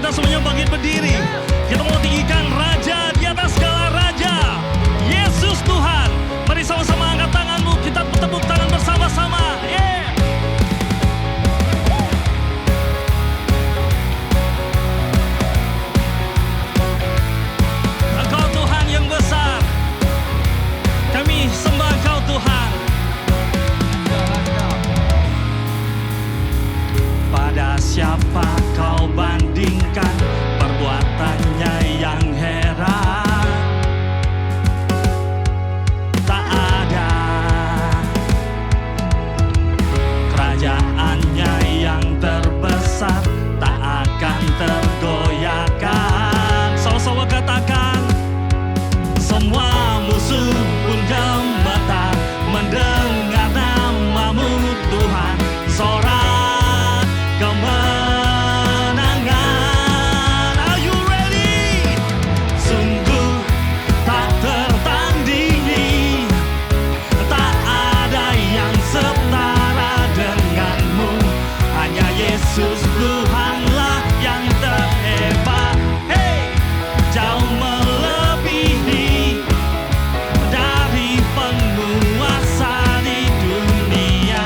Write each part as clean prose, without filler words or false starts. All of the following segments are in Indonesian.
kita semuanya bangkit berdiri. Kita mau tinggikan Raja di atas segala raja, Yesus Tuhan. Mari sama-sama angkat tanganmu, kita tepuk tangan bersama-sama. Engkau Tuhan yang besar, kami sembah Engkau Tuhan. Pada siapa kau bandingkan perbuatannya yang heran? Tak ada kerajaannya yang terbesar, tak akan tergoyahkan. Sama-sama katakan, semua musuh pun gemetar mendengar namamu Tuhan. Sorak kemenangan. Are you ready? Sungguh tak tertandingi, tak ada yang setara denganmu. Hanya Yesus Tuhanlah yang terhebat. Hey, jauh melebihi dari penguasa di dunia.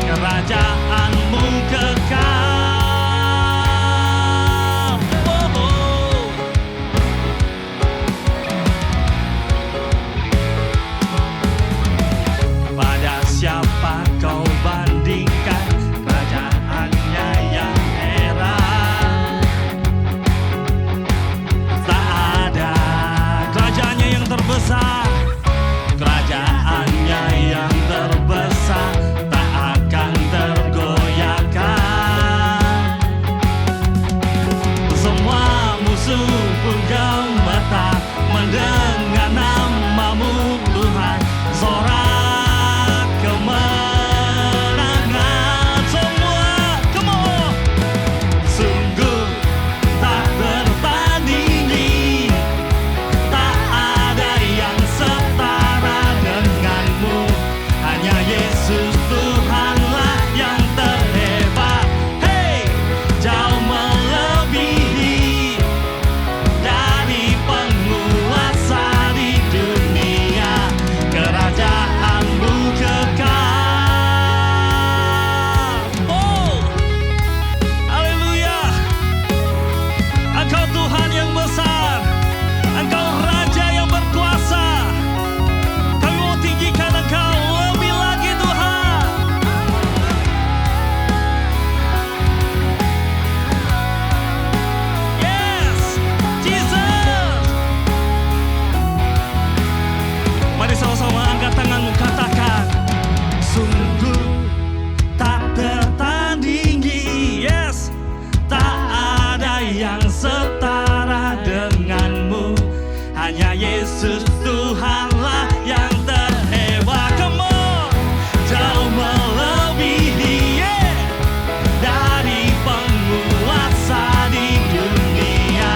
Kerajaanmu kekal. Oh, oh. Pada siapa kau bandingkan kerajaannya yang heran? Tak ada kerajaannya yang terbesar, kerajaannya yang terbesar, tak akan tergoyahkan. Semua musuh pun gemetar mendengar namamu Tuhan. Sorak kemenangan. Semua, come on. Sungguh tak tertandingi, tak ada yang setara denganmu. Hanya Yesus Tuhanlah yang terhebat. Hey, jauh melebihi dari penguasa di dunia. Kerajaanmu kekal. Oh, haleluya. Engkau Tuhan yang besar, Engkau Raja yang berkuasa. Kami mau tinggikan Engkau lebih lagi Tuhan. Yes, Jesus. Mari sama-sama angkat tanganmu, katakan, sungguh tak tertandingi. Yes, tak ada yang setara denganmu. Hanya Yesus Tuhanlah yang terhebat. Come on, jauh melebihi dari penguasa di dunia.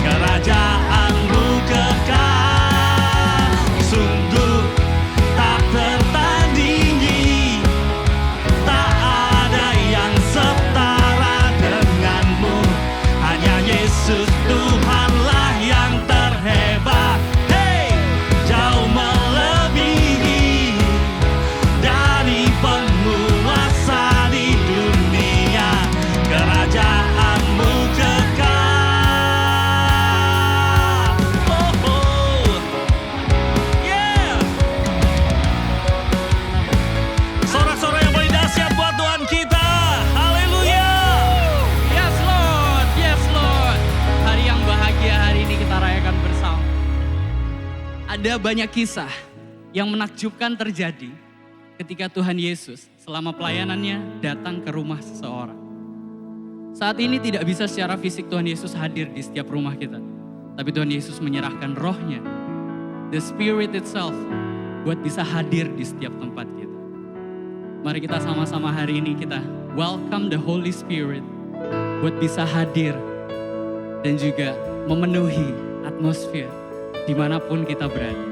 Kerajaanmu kekal. Sungguh tak tertandingi, tak ada yang setara denganmu. Hanya Yesus Tuhanlah yang terhebat. Hey, jauh melebihi dari penguasa di dunia. Kerajaanmu kekal. Oh, oh. Yeah. Sorak-sorak yang paling dahsyat buat Tuhan kita. Haleluya. Yes Lord, yes Lord. Hari yang bahagia hari ini kita rayakan bersama. Ada banyak kisah yang menakjubkan terjadi ketika Tuhan Yesus selama pelayanannya datang ke rumah seseorang. Saat ini tidak bisa secara fisik Tuhan Yesus hadir di setiap rumah kita. Tapi Tuhan Yesus menyerahkan rohnya, the Spirit itself, buat bisa hadir di setiap tempat kita. Mari kita sama-sama hari ini kita welcome the Holy Spirit buat bisa hadir dan juga memenuhi atmosfer dimanapun kita berada.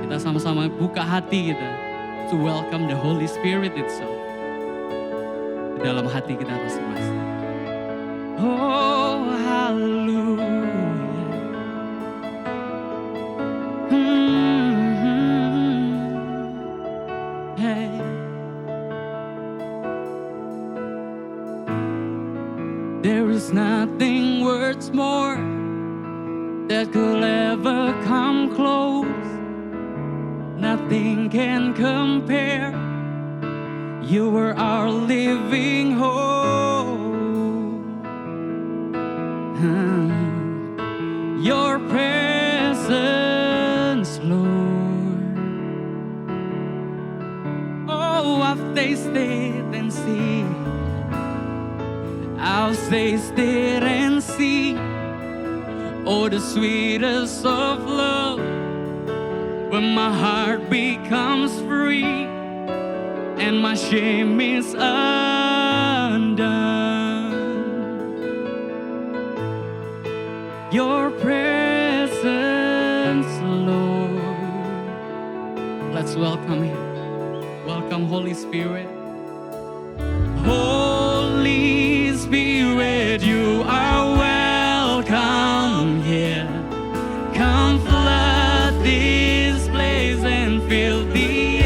Kita sama-sama buka hati kita to welcome the Holy Spirit itself di dalam hati kita masing-masing. Oh, Hey. There is nothing worth more that could ever come close. Nothing can compare. You were our living hope. Your presence, Lord. Oh, I've tasted and seen. I've tasted and seen. Oh, the sweetest of love, when my heart becomes free and my shame is undone. Your presence, Lord. Let's welcome Him. Welcome, Holy Spirit. Holy Spirit, you are welcome here. Come flood this place and fill the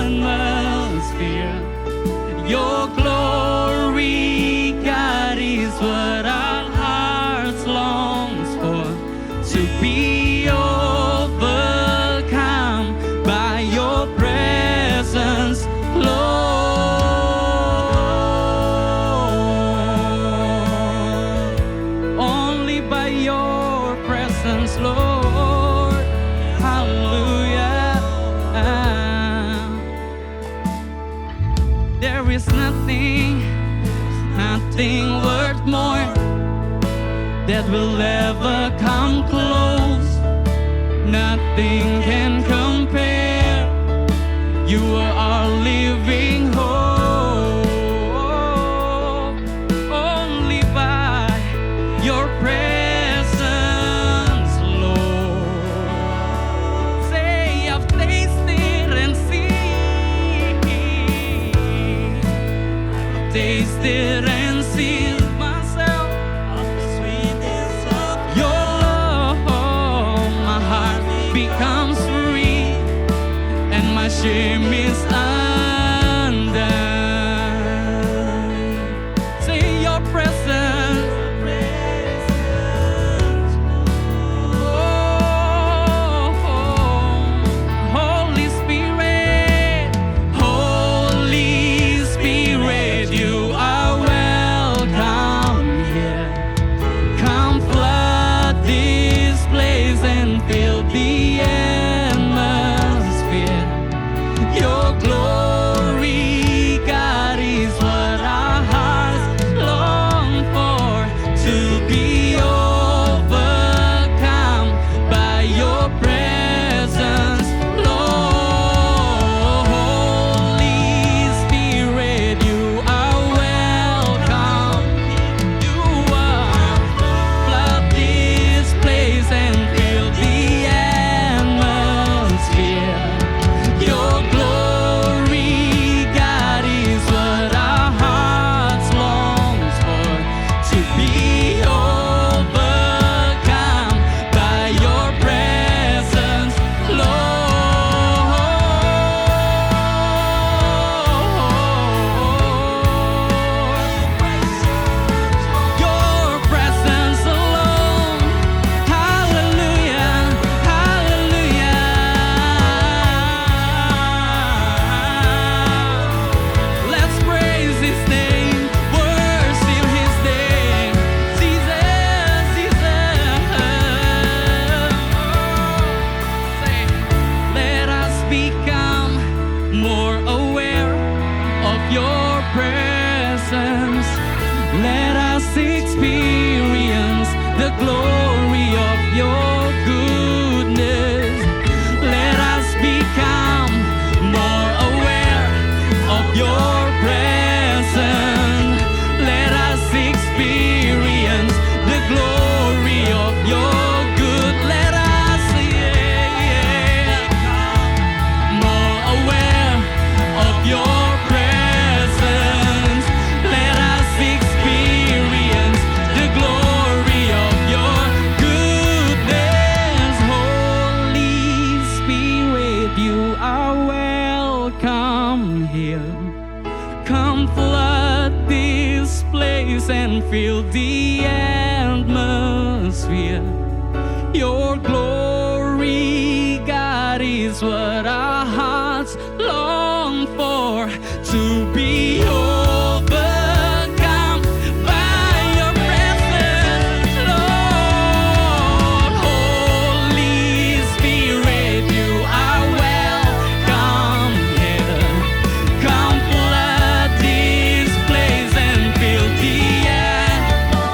atmosphere. Your glory, God, is what our hearts longs for. To be overcome by your presence, Lord. Only by your presence, Lord. Hallelujah. There is nothing worth more that will ever come close. Nothing can compare. You are our living hope. Only by your presence, Lord. Say, I've tasted and seen. I've tasted and seen myself of the sweetness of your love. My heart becomes free and my shame is undone. Say your presence. Oh, Holy Spirit, Holy Spirit, you are welcome here. Come flood this place and fill the atmosphere. Your glory, God, is what our hearts long for. To be overcome by your presence, Lord. Holy Spirit, you are welcome. You are flood this place and fill the atmosphere. Your glory, God, is what our hearts longs for. To be overcome by your presence, Lord. Your presence alone. Hallelujah, hallelujah. Let's praise His name, worship His name. Jesus, Jesus. Say, let us become more aware of your presence. Let us experience the glory of your goodness. Let us become more aware of your presence. Let us experience the glory of your good. Let us, more aware of your presence. Let us experience the glory Come flood this place and fill the atmosphere. Your glory, God, is what our hearts long for. To be overcome by your presence, Lord. Holy Spirit, you are welcome here. Come flood this place and fill the air.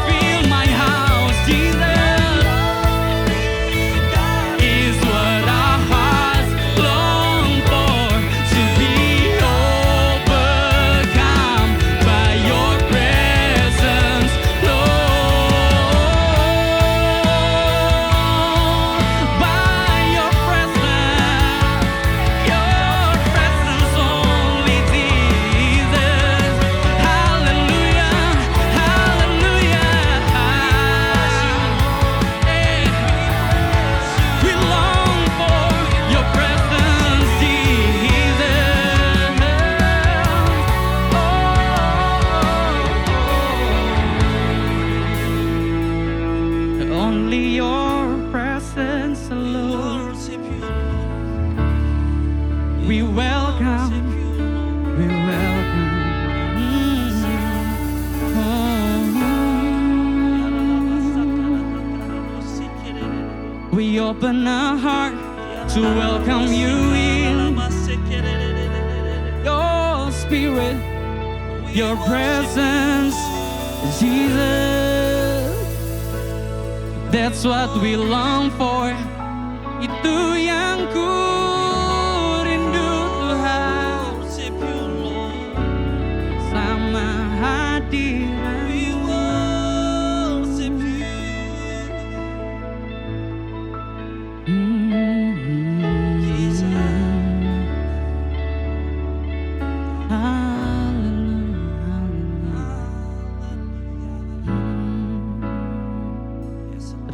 Fill my house, Jesus, is what our hearts long for. To be overcome by your presence, Lord. By your presence only, Jesus. Hallelujah, hallelujah. We long for your presence, Jesus. Only your presence alone. We welcome, we welcome. We open our heart to welcome you in. Your spirit, your presence, Jesus. That's what we long for. Itu yang ku rindu Tuhan, sama hadirat-Mu.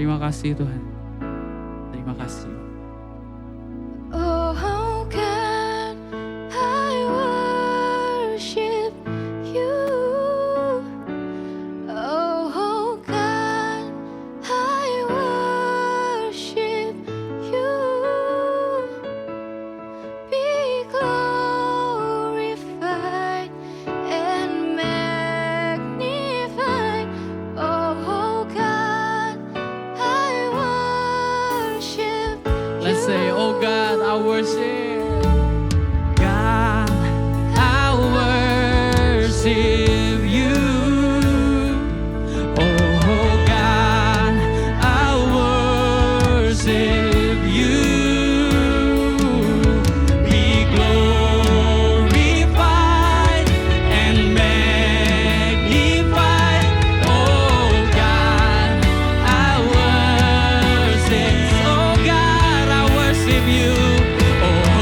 Terima kasih Tuhan. Terima kasih. Oh, how can I worship you? Oh, how can I worship you? Be glorified and magnified. Oh, how can I worship Let's say, oh God, I worship. God, I worship you. Oh God, I worship you. Be glorified and magnified. Oh God, I worship. Oh God, I worship you. Oh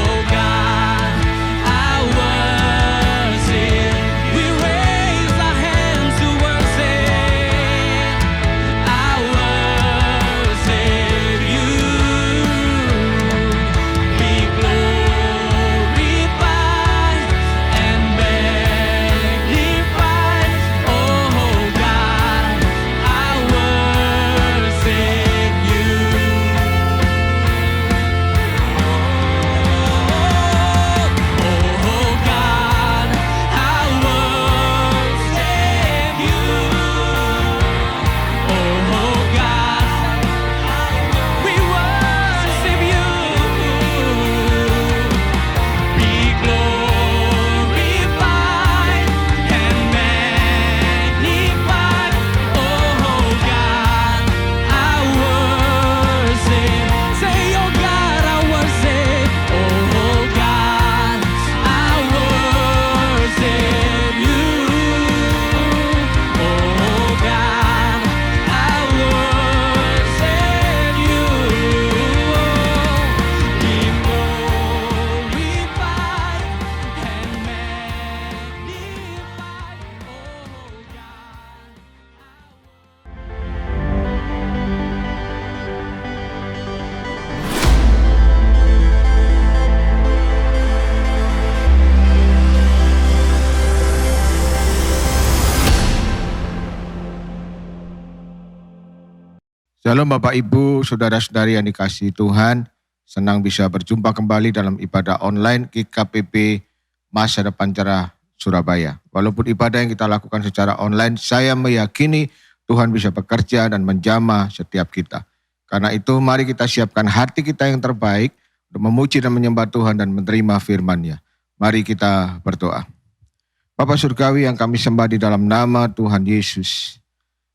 Shalom Bapak Ibu, Saudara-saudari yang dikasihi Tuhan. Senang bisa berjumpa kembali dalam ibadah online GKPP Masa Depan Cerah Surabaya. Walaupun ibadah yang kita lakukan secara online, saya meyakini Tuhan bisa bekerja dan menjamah setiap kita. Karena itu mari kita siapkan hati kita yang terbaik untuk memuji dan menyembah Tuhan dan menerima firman-Nya. Mari kita berdoa. Bapa Surgawi yang kami sembah di dalam nama Tuhan Yesus.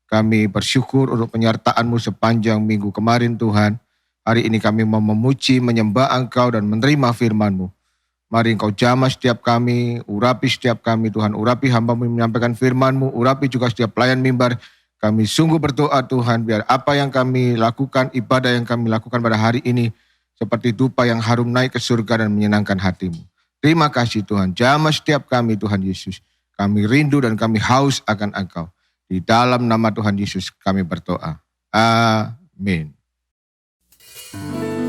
Kami bersyukur untuk penyertaan-Mu sepanjang minggu kemarin Tuhan. Hari ini kami mau memuji, menyembah Engkau dan menerima firman-Mu. Mari Engkau jamah setiap kami, urapi setiap kami Tuhan. Urapi hamba-Mu menyampaikan firman-Mu, urapi juga setiap pelayan mimbar. Kami sungguh berdoa Tuhan, biar apa yang kami lakukan, ibadah yang kami lakukan pada hari ini, seperti dupa yang harum naik ke surga dan menyenangkan hati-Mu. Terima kasih Tuhan, jamah setiap kami Tuhan Yesus. Kami rindu dan kami haus akan Engkau. Di dalam nama Tuhan Yesus kami berdoa. Amin.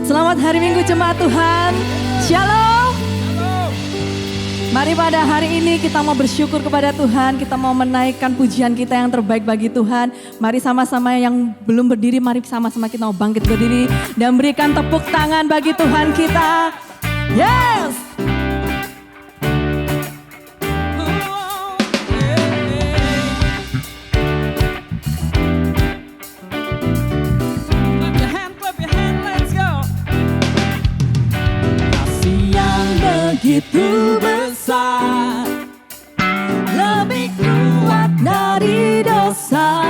Selamat hari Minggu jemaat Tuhan. Shalom. Mari pada hari ini kita mau bersyukur kepada Tuhan. Kita mau menaikkan pujian kita yang terbaik bagi Tuhan. Mari sama-sama yang belum berdiri, mari sama-sama kita mau bangkit berdiri. Dan berikan tepuk tangan bagi Tuhan kita. Yes. Begitu besar, lebih kuat dari dosa.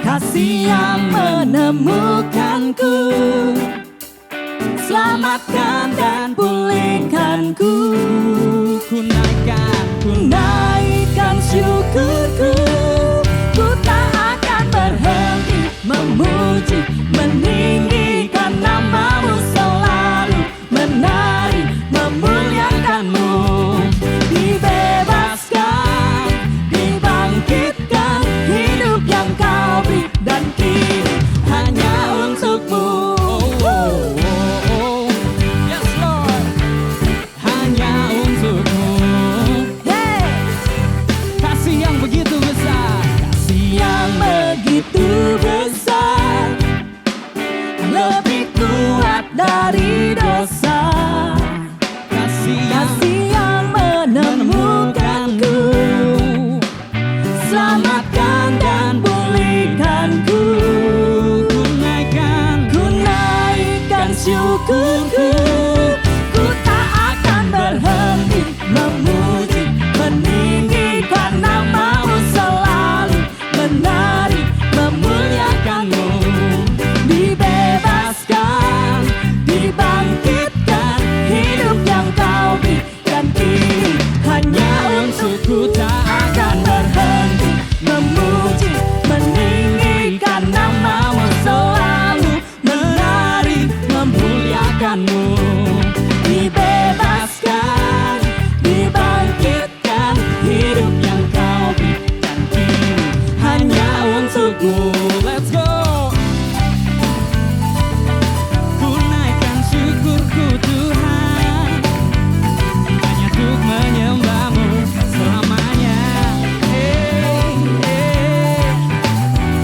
Kasih yang menemukanku, selamatkan dan pulihkanku. Ku naikkan syukurku, ku tak akan berhenti memuji, meninggikan nama-Mu selalu, menari, memuliakan-Mu. Dibebaskan, dibangkitkan, hidup yang Kau beri dan kini hanya untuk-Mu. Yes Lord, hanya untuk-Mu. Hey. Kasih yang begitu besar, kasih yang begitu besar, lebih kuat dari dosa. Kasih yang menemukanku, selamatkan dan pulihkanku. Ku naikkan syukurku, ku tak akan berhenti memuji, meninggikan nama-Mu selalu, menari, memuliakan-Mu. Dibebaskan, dibangkitkan, hidup yang Kau beri dan kini hanya untuk-Ku, tak akan berhenti memuji, meninggikan nama-Mu selalu, menari, memuliakan-Mu. Dibebaskan, dibangkitkan, hidup yang Kau beri dan kini hanya untuk-Ku. Let's go. Ku naikkan syukurku Tuhan, hanya untuk menyembah-Mu selamanya.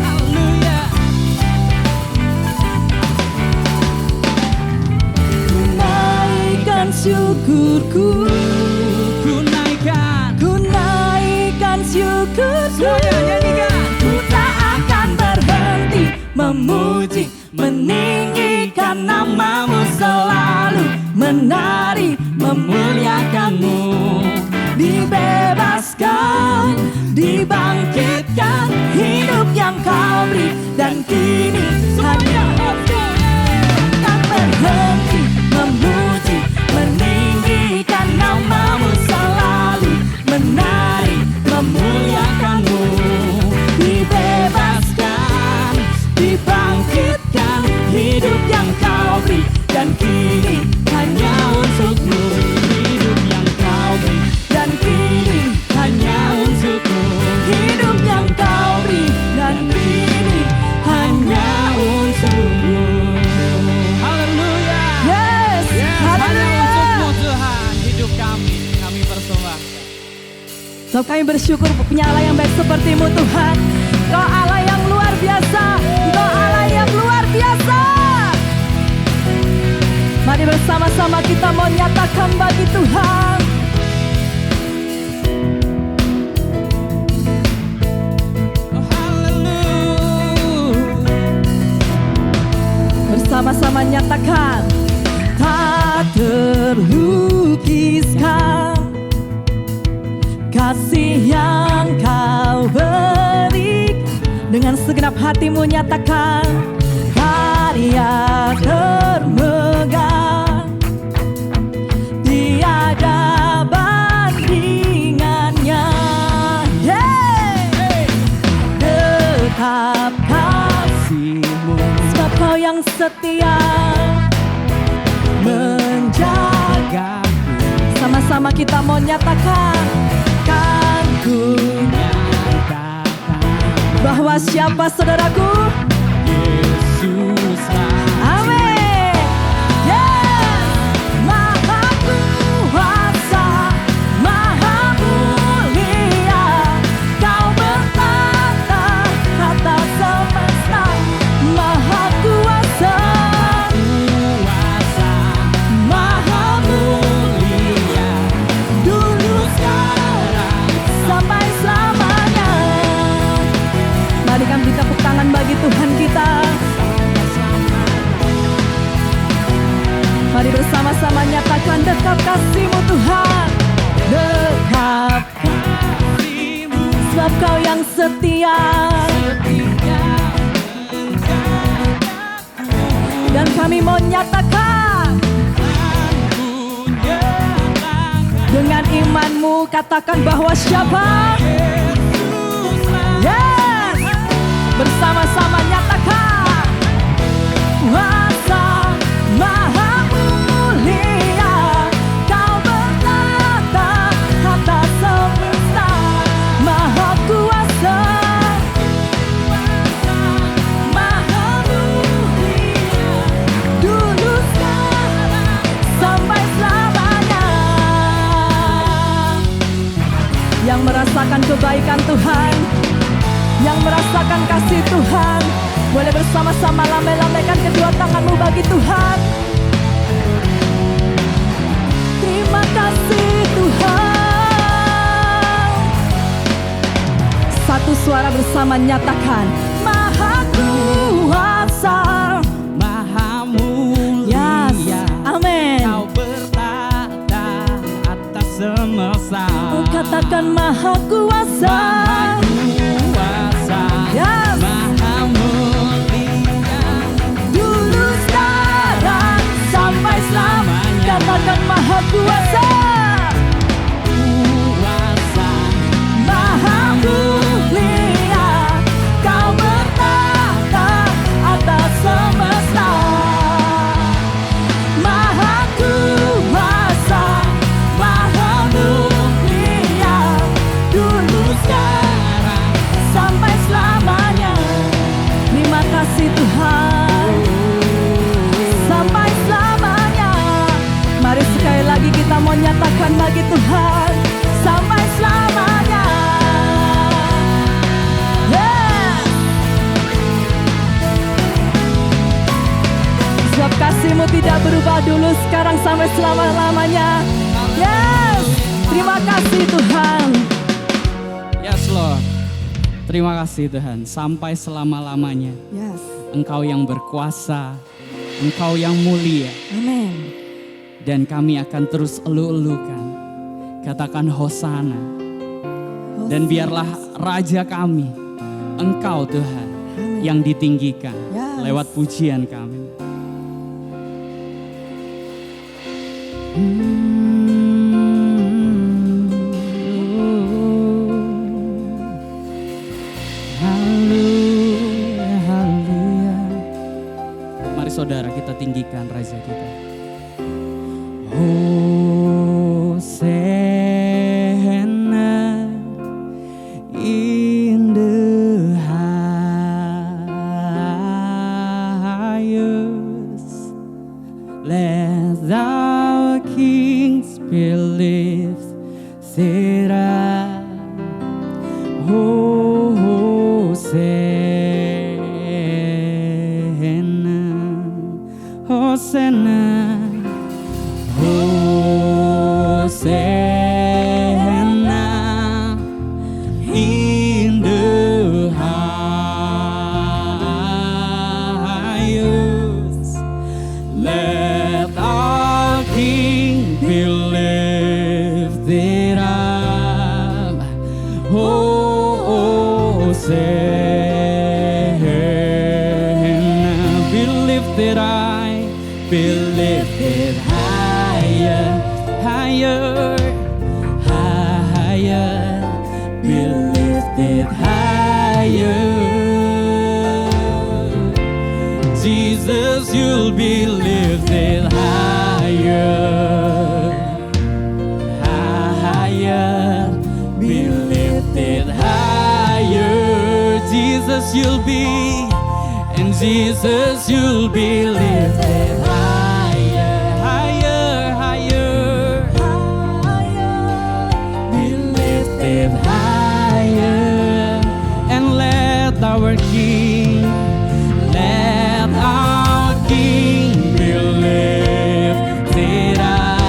Haleluya. Ku naikkan syukurku, ku naikkan syukurku. Ku tak akan berhenti memuji, meninggikan nama-Mu selalu, menari, memuliakan-Mu. Dibebaskan, dibangkitkan, hidup yang Kau beri dan kini hanya tak berhenti memuji, meninggikan nama-Mu selalu, menari, memuliakan-Mu. Dibebaskan, dibangkitkan, hidup yang Kau beri dan kini hanya untuk-Mu. Hidup yang Kau beri dan kini hanya untuk-Mu. Hidup yang Kau beri dan kini hanya untuk-Mu. Haleluya. Yes, hanya untuk-Mu Tuhan, hidup kami persembahkan. So kami bersyukur punya Allah yang baik seperti-Mu Tuhan. Kau Allah yang luar biasa. bersama-sama kita mau nyatakan bagi Tuhan. Bersama-sama nyatakan, tak terlukiskan kasih yang kau beri. Dengan segenap hatimu nyatakan, karya termegah, tiada bandingannya. Tetap kasih-Mu, sebab Kau yang setia menjaga. Sama-sama kita mau nyatakan, kan ku nyatakan bahwa siapa saudaraku? Yesuslah. Amin. Yes. Maha kuasa, maha mulia, Kau bertata atas semesta. Maha kuasa, maha mulia, dulu sekarang sampai selamanya. Mari kami tepuk tangan bagi Tuhan kita. Mari bersama-sama nyatakan, dekap kasih-Mu Tuhan, dekap kasih-Mu, sebab Kau yang setia. Dan kami mau nyatakan, dengan imanmu katakan bahwa siapa? Yes. Bersama-sama nyatakan, kuasa maha mulia, Kau bertata atas semesta. Maha kuasa, maha mulia, dulu sekarang sampai selamanya. Yang merasakan kebaikan Tuhan, yang merasakan kasih Tuhan, boleh bersama-sama lambaikan kedua tanganmu bagi Tuhan. Terima kasih Tuhan. Satu suara bersama nyatakan, maha kuasa, Maha mulia, yes. Amin. Kau bertata atas semesta. Katakan maha kuasa, Maha kuasa, yes. maha mulia, Dulu sekarang sampai selamanya. Katakan maha kuasa, kuasa, maha mulia, Kau bertata atas semesta. Maha kuasa, maha mulia, dulu sekarang sampai selamanya. Terima kasih Tuhan, sampai selamanya. Mari sekali lagi kita mau nyatakan bagi Tuhan, sampai selamanya. Yes. Sebab kasih-Mu tidak berubah dulu, sekarang sampai selama-lamanya. Yes. Terima kasih Tuhan. Yes Lord. Terima kasih Tuhan, sampai selama-lamanya. Yes. Engkau yang berkuasa, Engkau yang mulia, Amin. dan kami akan terus elu-elukan. Katakan Hosana. Dan biarlah Raja kami, Engkau Tuhan, yang ditinggikan Yes. lewat pujian kami. Haleluya, haleluya. Mari saudara kita tinggikan Raja kita. Hosanna in the highest. Let thou kings be lifted up. Hosanna, Hosanna Hosanna, be lifted high, be lifted higher, higher, higher, be lifted higher. Jesus, you'll be lifted higher, higher, be lifted higher. Jesus, you'll be, and Jesus, you'll be lifted higher, higher, higher, be lifted higher, and let our King, let our King be lifted up.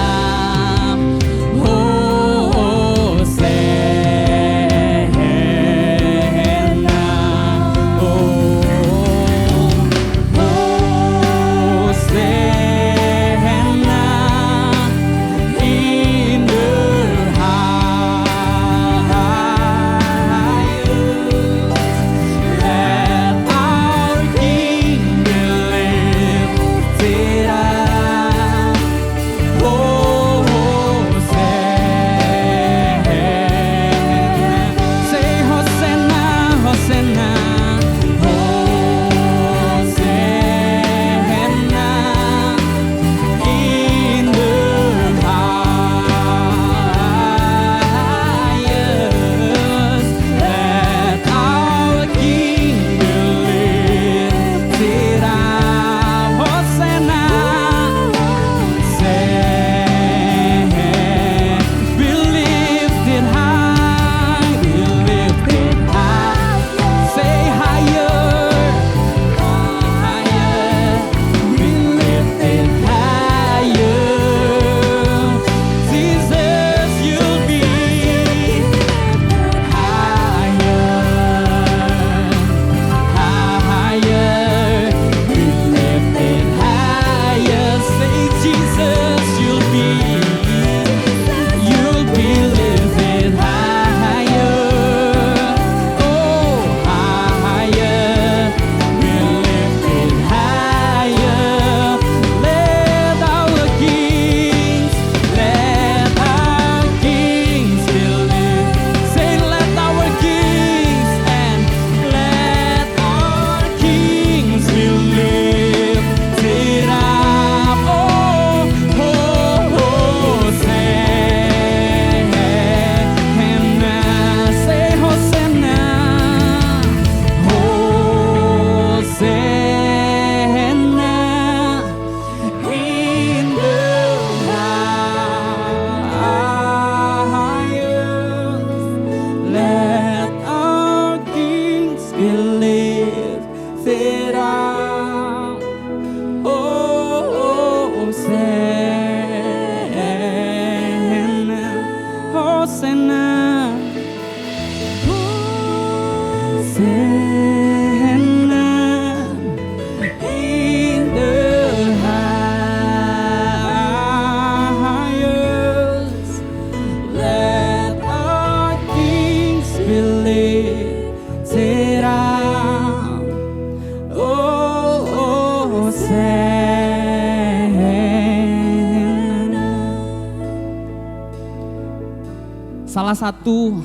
Salah satu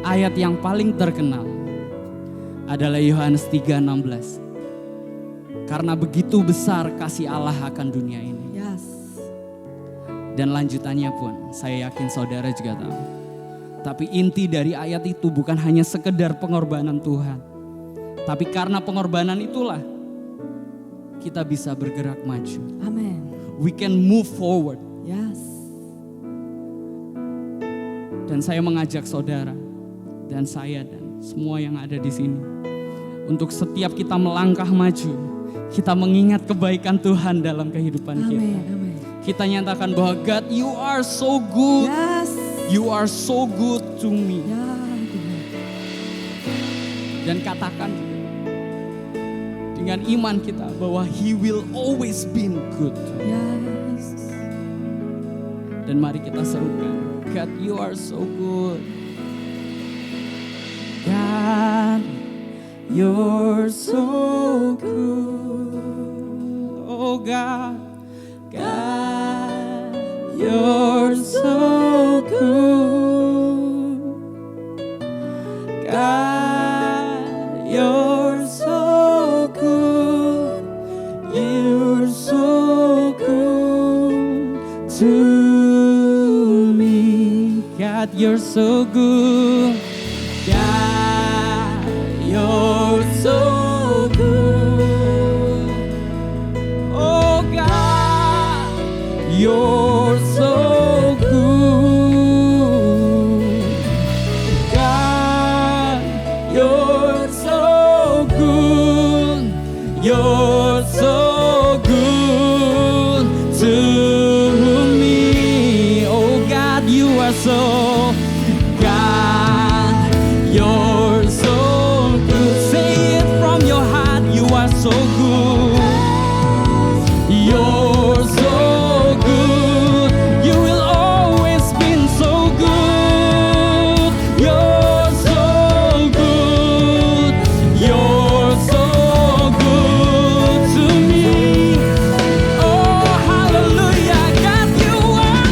ayat yang paling terkenal adalah Yohanes 3:16. Karena begitu besar kasih Allah akan dunia ini. Yes. Dan lanjutannya pun saya yakin saudara juga tahu. Tapi inti dari ayat itu bukan hanya sekedar pengorbanan Tuhan. Tapi karena pengorbanan itulah kita bisa bergerak maju. Amin. We can move forward. Yes. Dan saya mengajak saudara dan saya dan semua yang ada di sini untuk setiap kita melangkah maju, kita mengingat kebaikan Tuhan dalam kehidupan kita. Amin. Amin. Kita nyatakan bahwa God, you are so good. Yes. You are so good to me. Ya, Tuhan. Dan katakan dengan iman kita bahwa He will always be good. Yes. Dan mari kita serukan, God, you are so good. You're so good, oh God, God, you're so good, God, you're so good, you're so good to me, God, you're so good. God, you're so good. Oh God, you're so good. God, you're so good. You're so good to me. Oh God, you are so God, you're so good. Say it from your heart, you are so good. You're so good. You will always be so good. You're so good. You're so good to me. Oh, hallelujah. God, you are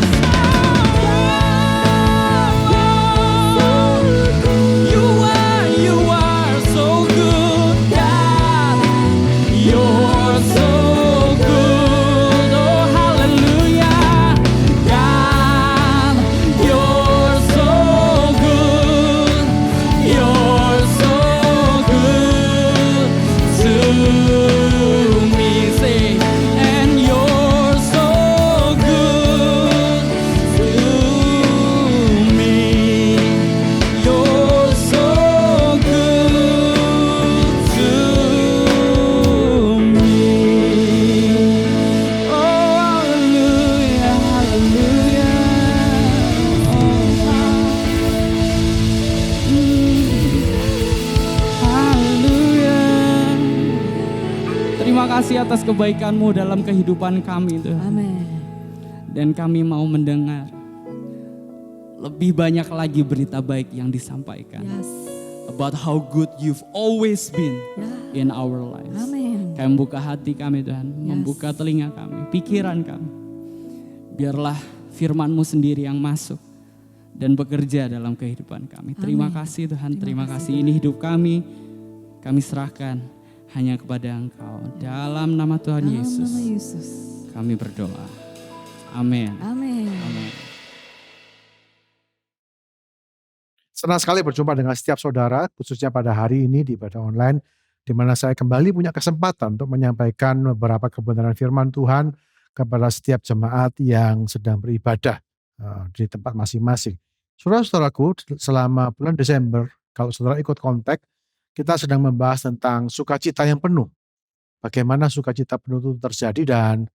you are so good, God. You're so good. Oh, hallelujah. God, you're so good. You're so good to me. Say, and you're so good to me. You're so good to me. Oh, hallelujah, hallelujah. Hallelujah. Terima kasih atas kebaikan-Mu dalam kehidupan kami, Tuhan. Amin. Dan kami mau mendengar lebih banyak lagi berita baik yang disampaikan. Yes. About how good you've always been Ya. in our lives. Amin. Kami membuka hati kami, Tuhan. Membuka telinga kami, pikiran kami. Biarlah firman-Mu sendiri yang masuk dan bekerja dalam kehidupan kami. Terima kasih Tuhan, terima kasih. Ini hidup kami serahkan hanya kepada Engkau. Dalam nama Tuhan Dalam Yesus, nama Yesus. kami berdoa. Amin. Amin. Amin. Senang sekali berjumpa dengan setiap saudara, khususnya pada hari ini di ibadah online, di mana saya kembali punya kesempatan untuk menyampaikan beberapa kebenaran firman Tuhan kepada setiap jemaat yang sedang beribadah di tempat masing-masing. Saudara-saudaraku, selama bulan Desember, kalau saudara ikut kontak, kita sedang membahas tentang sukacita yang penuh. Bagaimana sukacita penuh itu terjadi dan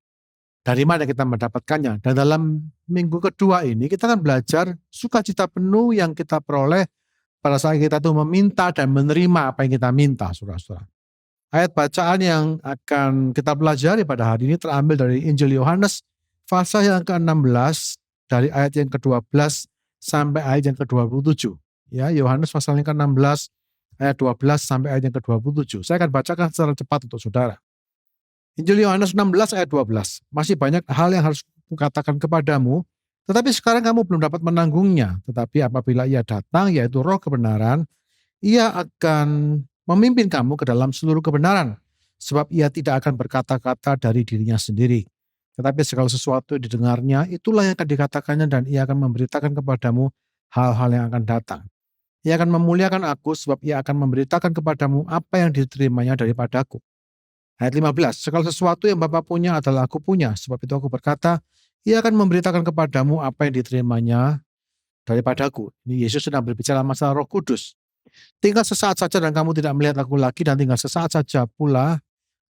dari mana kita mendapatkannya. Dan dalam minggu kedua ini kita akan belajar sukacita penuh yang kita peroleh pada saat kita tuh meminta dan menerima apa yang kita minta, saudara-saudara. Ayat bacaan yang akan kita pelajari pada hari ini terambil dari Injil Yohanes pasal yang ke-16 dari ayat yang ke-12 sampai ayat yang ke-27. Ya, Yohanes pasal yang ke-16 ayat 12 sampai ayat yang ke-27. Saya akan bacakan secara cepat untuk saudara. Injil Yohanes 16 ayat 12. Masih banyak hal yang harus kukatakan kepadamu, tetapi sekarang kamu belum dapat menanggungnya. Tetapi apabila ia datang, yaitu roh kebenaran, ia akan memimpin kamu ke dalam seluruh kebenaran. Sebab ia tidak akan berkata-kata dari dirinya sendiri. Tetapi segala sesuatu yang didengarnya, itulah yang akan dikatakannya dan ia akan memberitakan kepadamu hal-hal yang akan datang. Ia akan memuliakan aku sebab ia akan memberitakan kepadamu apa yang diterimanya daripadaku. Ayat 15, segala sesuatu yang Bapa punya adalah aku punya. Sebab itu aku berkata, ia akan memberitakan kepadamu apa yang diterimanya daripadaku. Ini Yesus sedang berbicara masalah Roh Kudus. Tinggal sesaat saja dan kamu tidak melihat aku lagi, dan tinggal sesaat saja pula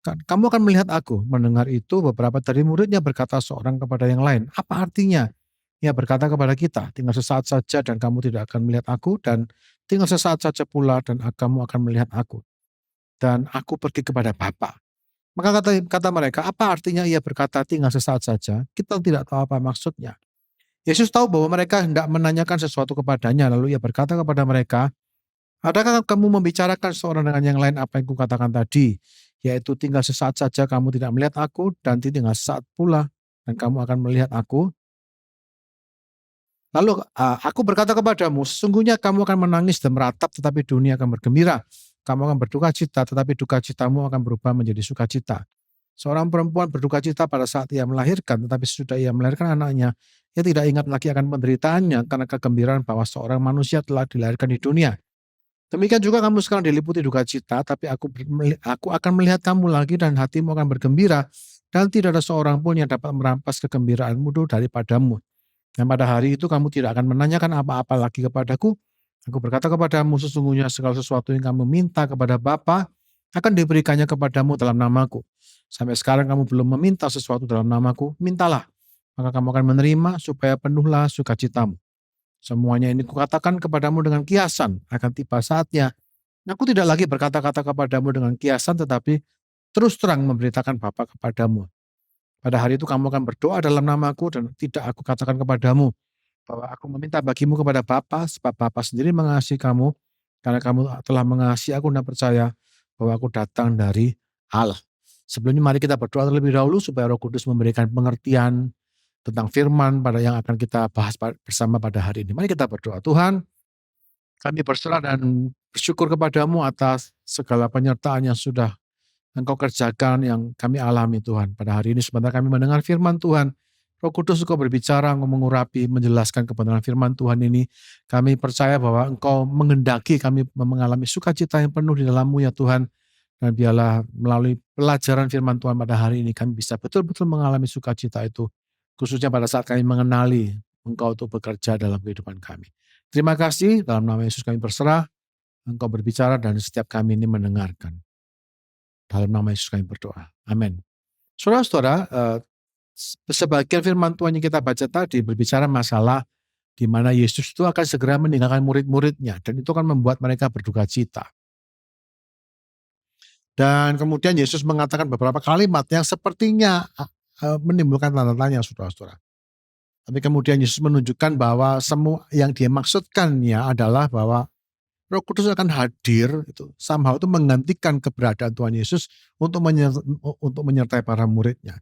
kamu akan melihat aku. Mendengar itu beberapa dari muridnya berkata seorang kepada yang lain, apa artinya? Ia berkata kepada kita, tinggal sesaat saja dan kamu tidak akan melihat aku, dan tinggal sesaat saja pula dan kamu akan melihat aku. Dan aku pergi kepada Bapa. Maka kata mereka, apa artinya ia berkata tinggal sesaat saja? Kita tidak tahu apa maksudnya. Yesus tahu bahwa mereka hendak menanyakan sesuatu kepadanya, lalu ia berkata kepada mereka, Adakah kamu membicarakan seorang dengan yang lain apa yang kukatakan tadi? Yaitu tinggal sesaat saja kamu tidak melihat aku, dan tinggal sesaat pula dan kamu akan melihat aku. Lalu aku berkata kepadamu, sesungguhnya kamu akan menangis dan meratap, tetapi dunia akan bergembira. Kamu akan berduka cita, tetapi duka citamu akan berubah menjadi sukacita. Seorang perempuan berduka cita pada saat ia melahirkan, tetapi sesudah ia melahirkan anaknya, ia tidak ingat lagi akan penderitaannya karena kegembiraan bahwa seorang manusia telah dilahirkan di dunia. Demikian juga kamu sekarang diliputi duka cita, tapi aku akan melihat kamu lagi dan hatimu akan bergembira, dan tidak ada seorang pun yang dapat merampas kegembiraanmu daripadamu. Dan pada hari itu kamu tidak akan menanyakan apa-apa lagi kepadaku. Aku berkata kepadamu, sesungguhnya segala sesuatu yang kamu minta kepada Bapa akan diberikannya kepadamu dalam namaku. Sampai sekarang kamu belum meminta sesuatu dalam namaku, mintalah. Maka kamu akan menerima supaya penuhlah sukacitamu. Semuanya ini kukatakan kepadamu dengan kiasan, akan tiba saatnya. Aku tidak lagi berkata-kata kepadamu dengan kiasan, tetapi terus terang memberitakan Bapa kepadamu. Pada hari itu kamu akan berdoa dalam namaku, dan tidak aku katakan kepadamu bahwa aku meminta bagimu kepada Bapa, sebab Bapa sendiri mengasihi kamu, karena kamu telah mengasihi aku dan percaya bahwa aku datang dari Allah. Sebelumnya mari kita berdoa terlebih dahulu supaya Roh Kudus memberikan pengertian tentang firman pada yang akan kita bahas bersama pada hari ini. Mari kita berdoa. Tuhan, kami berserah dan bersyukur kepadamu atas segala penyertaan yang sudah Engkau kerjakan, yang kami alami Tuhan. Pada hari ini sebentar kami mendengar firman Tuhan. Roh Kudus Engkau berbicara, Engkau mengurapi, menjelaskan kebenaran firman Tuhan ini. Kami percaya bahwa Engkau menghendaki kami mengalami sukacita yang penuh di dalam-Mu ya Tuhan. Dan biarlah melalui pelajaran firman Tuhan pada hari ini kami bisa betul-betul mengalami sukacita itu. Khususnya pada saat kami mengenali Engkau untuk bekerja dalam kehidupan kami. Terima kasih, dalam nama Yesus kami berserah. Engkau berbicara dan setiap kami ini mendengarkan. Dalam nama Yesus kami berdoa. Amin. Saudara-saudara, sebagian firman Tuhan yang kita baca tadi berbicara masalah di mana Yesus itu akan segera meninggalkan murid-muridnya, dan itu akan membuat mereka berduka cita. Dan kemudian Yesus mengatakan beberapa kalimat yang sepertinya menimbulkan tanda tanya, saudara-saudara. Tapi kemudian Yesus menunjukkan bahwa semua yang dia maksudkannya adalah bahwa Roh Kudus akan hadir, itu somehow itu menggantikan keberadaan Tuhan Yesus untuk menyertai para muridnya.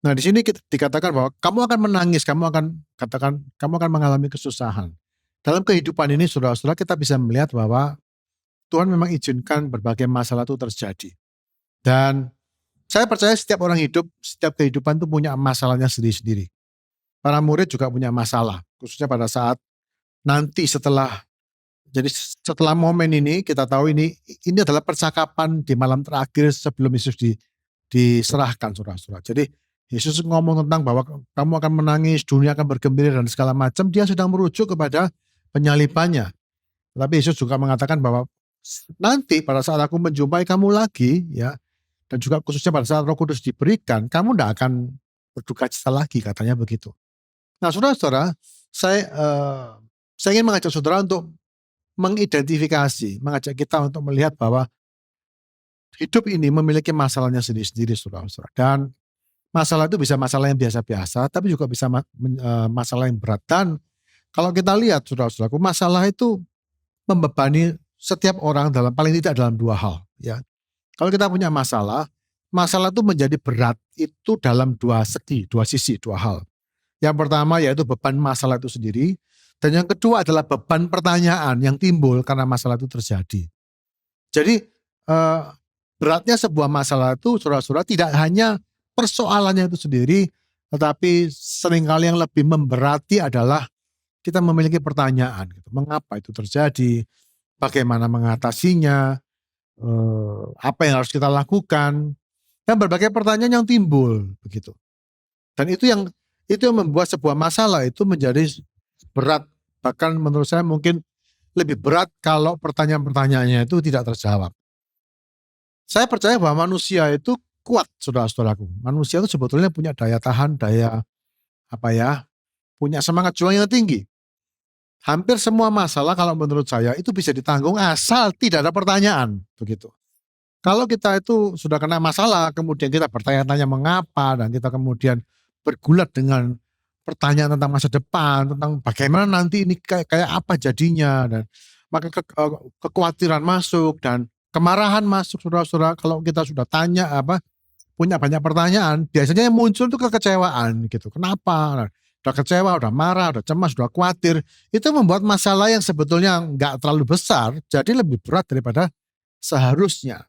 Nah, di sini dikatakan bahwa kamu akan menangis, kamu akan mengalami kesusahan. Dalam kehidupan ini, saudara-saudara, kita bisa melihat bahwa Tuhan memang izinkan berbagai masalah itu terjadi. Dan saya percaya setiap orang hidup, setiap kehidupan itu punya masalahnya sendiri-sendiri. Para murid juga punya masalah, khususnya pada saat nanti setelah momen ini, kita tahu ini adalah percakapan di malam terakhir sebelum Yesus diserahkan, saudara-saudara. Jadi Yesus ngomong tentang bahwa kamu akan menangis, dunia akan bergembira dan segala macam. Dia sedang merujuk kepada penyalibannya. Tapi Yesus juga mengatakan bahwa nanti pada saat aku menjumpai kamu lagi, ya, dan juga khususnya pada saat Roh Kudus diberikan, kamu tidak akan berduka cita lagi, katanya begitu. Nah, saudara-saudara, saya ingin mengajak saudara untuk mengidentifikasi, mengajak kita untuk melihat bahwa hidup ini memiliki masalahnya sendiri-sendiri, saudara-saudara. Dan masalah itu bisa masalah yang biasa-biasa, tapi juga bisa masalah yang berat. Dan kalau kita lihat, saudara-saudaraku, masalah itu membebani setiap orang paling tidak dalam dua hal. Ya, kalau kita punya masalah itu menjadi berat itu dalam dua sisi, dua hal. Yang pertama yaitu beban masalah itu sendiri. Dan yang kedua adalah beban pertanyaan yang timbul karena masalah itu terjadi. Jadi beratnya sebuah masalah itu, saudara-saudara, tidak hanya persoalannya itu sendiri, tetapi seringkali yang lebih memberati adalah kita memiliki pertanyaan. Gitu. Mengapa itu terjadi? Bagaimana mengatasinya? Apa yang harus kita lakukan? Dan berbagai pertanyaan yang timbul, begitu. Dan itu yang membuat sebuah masalah itu menjadi berat. Bahkan menurut saya mungkin lebih berat kalau pertanyaan-pertanyaannya itu tidak terjawab. Saya percaya bahwa manusia itu kuat, saudara-saudaraku. Manusia itu sebetulnya punya daya tahan, punya semangat juang yang tinggi. Hampir semua masalah kalau menurut saya itu bisa ditanggung asal tidak ada pertanyaan, begitu. Kalau kita itu sudah kena masalah, kemudian kita bertanya-tanya mengapa, dan kita kemudian bergulat dengan pertanyaan tentang masa depan, tentang bagaimana nanti ini kayak apa jadinya, dan maka kekhawatiran masuk dan kemarahan masuk, saudara-saudara. Kalau kita sudah tanya punya banyak pertanyaan, biasanya yang muncul itu kekecewaan gitu. Kenapa? Nah, udah kecewa, udah marah, udah cemas, udah khawatir. Itu membuat masalah yang sebetulnya nggak terlalu besar, jadi lebih berat daripada seharusnya.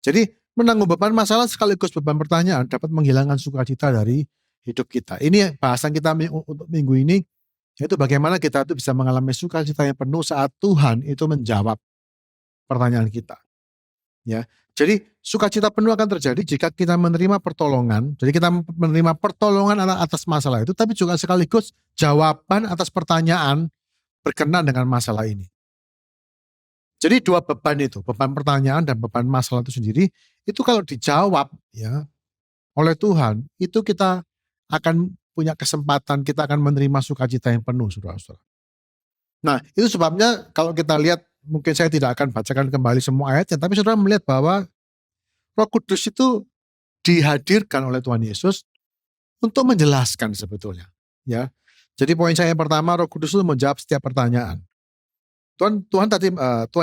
Jadi menanggung beban masalah sekaligus beban pertanyaan dapat menghilangkan sukacita dari hidup kita. Ini bahasan kita untuk minggu ini, yaitu bagaimana kita itu bisa mengalami sukacita yang penuh saat Tuhan itu menjawab pertanyaan kita. Ya, jadi sukacita penuh akan terjadi jika kita menerima pertolongan. Jadi kita menerima pertolongan atas masalah itu, tapi juga sekaligus jawaban atas pertanyaan berkenaan dengan masalah ini. Jadi dua beban itu, beban pertanyaan dan beban masalah itu sendiri, itu kalau dijawab ya oleh Tuhan, itu kita akan punya kesempatan, kita akan menerima sukacita yang penuh, saudara-saudara. Nah, itu sebabnya kalau kita lihat, mungkin saya tidak akan bacakan kembali semua ayatnya, tapi saudara melihat bahwa Roh Kudus itu dihadirkan oleh Tuhan Yesus untuk menjelaskan sebetulnya. Ya, jadi poin saya yang pertama, Roh Kudus itu menjawab setiap pertanyaan. Tuhan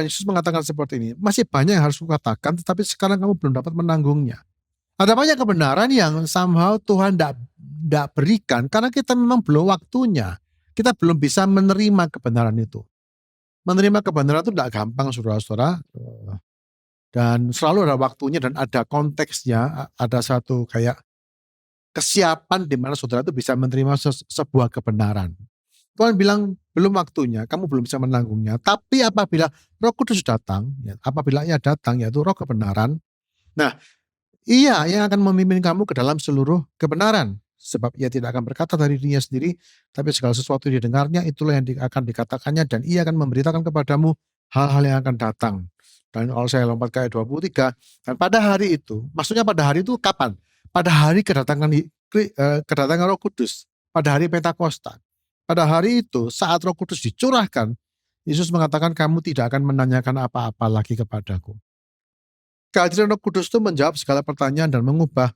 Yesus mengatakan seperti ini, masih banyak yang harus kukatakan, tetapi sekarang kamu belum dapat menanggungnya. Ada banyak kebenaran yang somehow Tuhan tidak berikan karena kita memang belum waktunya. Kita belum bisa menerima kebenaran itu. Menerima kebenaran itu tidak gampang, saudara-saudara. Dan selalu ada waktunya dan ada konteksnya, ada satu kayak kesiapan di mana saudara itu bisa menerima sebuah kebenaran. Tuhan bilang belum waktunya, kamu belum bisa menanggungnya. Tapi apabila Roh Kudus datang, ya, apabila ia datang yaitu Roh kebenaran, nah ia yang akan memimpin kamu ke dalam seluruh kebenaran. Sebab ia tidak akan berkata dari dirinya sendiri, tapi segala sesuatu yang didengarnya itulah yang akan dikatakannya, dan ia akan memberitakan kepadamu hal-hal yang akan datang. Dan kalau saya lompat ke ayat 23, dan pada hari itu, maksudnya pada hari itu kapan? Pada hari kedatangan Roh Kudus, pada hari Pentakosta. Pada hari itu, saat Roh Kudus dicurahkan, Yesus mengatakan, kamu tidak akan menanyakan apa-apa lagi kepadaku. Kehadiran Roh Kudus itu menjawab segala pertanyaan dan mengubah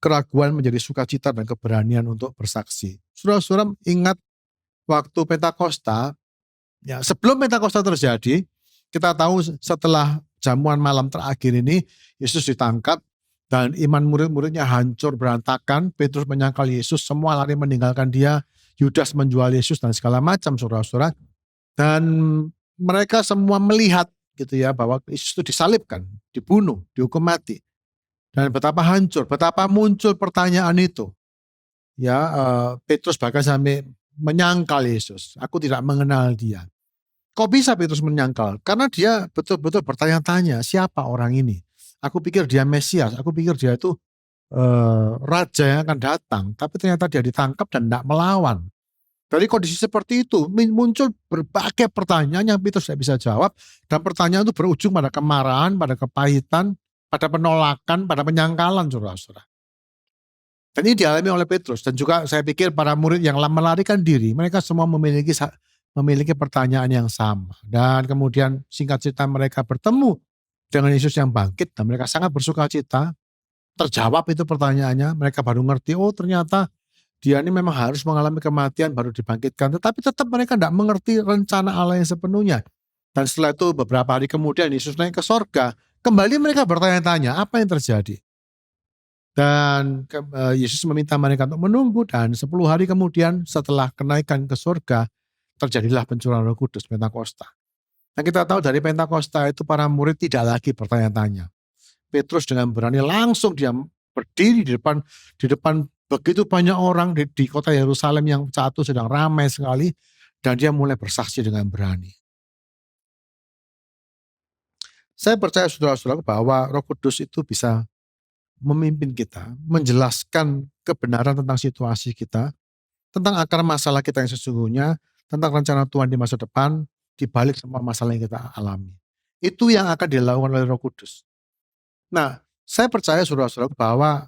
keraguan menjadi sukacita dan keberanian untuk bersaksi. Saudara-saudara ingat waktu Pentakosta, ya sebelum Pentakosta terjadi, kita tahu setelah jamuan malam terakhir ini, Yesus ditangkap dan iman murid-muridnya hancur berantakan, Petrus menyangkal Yesus, semua lari meninggalkan dia, Yudas menjual Yesus dan segala macam, saudara-saudara. Dan mereka semua melihat gitu ya bahwa Yesus itu disalibkan, dibunuh, dihukum mati. Dan betapa hancur, betapa muncul pertanyaan itu. Ya, Petrus bahkan sampai menyangkal Yesus. Aku tidak mengenal dia. Kok bisa Petrus menyangkal? Karena dia betul-betul bertanya-tanya, siapa orang ini? Aku pikir dia Mesias, aku pikir dia itu raja yang akan datang. Tapi ternyata dia ditangkap dan tidak melawan. Dari kondisi seperti itu muncul berbagai pertanyaan yang Petrus tidak bisa jawab. Dan pertanyaan itu berujung pada kemarahan, pada kepahitan, pada penolakan, pada penyangkalan, saudara-saudara. Dan ini dialami oleh Petrus. Dan juga saya pikir para murid yang melarikan diri, mereka semua memiliki pertanyaan yang sama. Dan kemudian singkat cerita mereka bertemu dengan Yesus yang bangkit. Dan mereka sangat bersukacita. Terjawab itu pertanyaannya. Mereka baru ngerti, oh ternyata dia ini memang harus mengalami kematian baru dibangkitkan. Tetapi tetap mereka tidak mengerti rencana Allah yang sepenuhnya. Dan setelah itu beberapa hari kemudian Yesus naik ke sorga. Kembali mereka bertanya-tanya apa yang terjadi. Dan Yesus meminta mereka untuk menunggu, dan 10 hari kemudian setelah kenaikan ke surga terjadilah pencurahan Roh Kudus, Pentakosta. Nah kita tahu dari Pentakosta itu para murid tidak lagi bertanya-tanya. Petrus dengan berani langsung dia berdiri di depan begitu banyak orang di kota Yerusalem yang saat itu sedang ramai sekali, dan dia mulai bersaksi dengan berani. Saya percaya saudara-saudara bahwa Roh Kudus itu bisa memimpin kita, menjelaskan kebenaran tentang situasi kita, tentang akar masalah kita yang sesungguhnya, tentang rencana Tuhan di masa depan, di balik semua masalah yang kita alami. Itu yang akan dilakukan oleh Roh Kudus. Nah, saya percaya saudara-saudara bahwa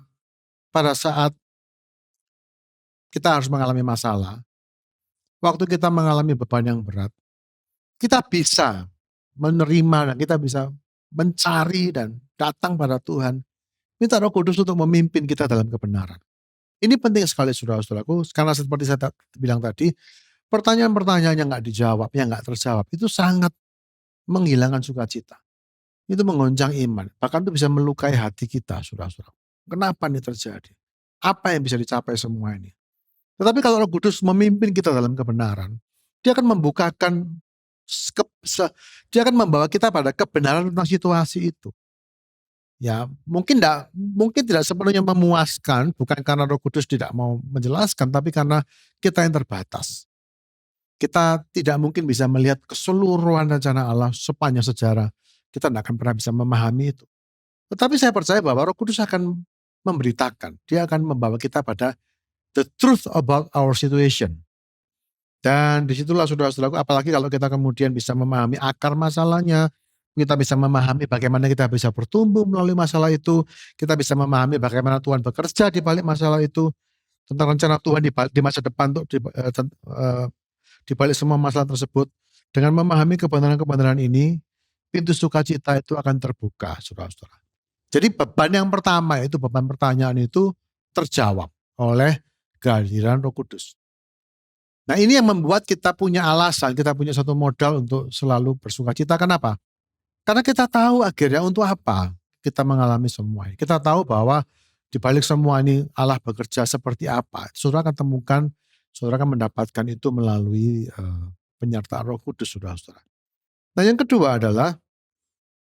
pada saat kita harus mengalami masalah, waktu kita mengalami beban yang berat, kita bisa menerima dan kita bisa mencari dan datang pada Tuhan. Minta Roh Kudus untuk memimpin kita dalam kebenaran. Ini penting sekali saudara-saudaraku, karena seperti saya bilang tadi, pertanyaan-pertanyaan yang nggak dijawab, yang nggak terjawab, itu sangat menghilangkan sukacita. Itu menggoncang iman, bahkan itu bisa melukai hati kita, saudara-saudara. Kenapa ini terjadi? Apa yang bisa dicapai semua ini? Tetapi kalau Roh Kudus memimpin kita dalam kebenaran, dia akan membukakan, dia akan membawa kita pada kebenaran tentang situasi itu. Ya, mungkin tidak sepenuhnya memuaskan, bukan karena Roh Kudus tidak mau menjelaskan, tapi karena kita yang terbatas. Kita tidak mungkin bisa melihat keseluruhan rencana Allah sepanjang sejarah. Kita tidak akan pernah bisa memahami itu. Tetapi saya percaya bahwa Roh Kudus akan memberitakan. Dia akan membawa kita pada the truth about our situation. Dan disitulah saudara-saudaraku, apalagi kalau kita kemudian bisa memahami akar masalahnya, kita bisa memahami bagaimana kita bisa bertumbuh melalui masalah itu, kita bisa memahami bagaimana Tuhan bekerja di balik masalah itu, tentang rencana Tuhan di masa depan untuk di balik semua masalah tersebut. Dengan memahami kebenaran-kebenaran ini, pintu sukacita itu akan terbuka, saudara-saudara. Jadi beban yang pertama, itu beban pertanyaan itu terjawab oleh kehadiran Roh Kudus. Nah, ini yang membuat kita punya alasan, kita punya satu modal untuk selalu bersukacita. Kenapa? Karena kita tahu akhirnya untuk apa kita mengalami semua ini. Kita tahu bahwa di balik semua ini Allah bekerja seperti apa. Saudara akan temukan, saudara akan mendapatkan itu melalui penyertaan Roh Kudus, saudara-saudara. Nah, yang kedua adalah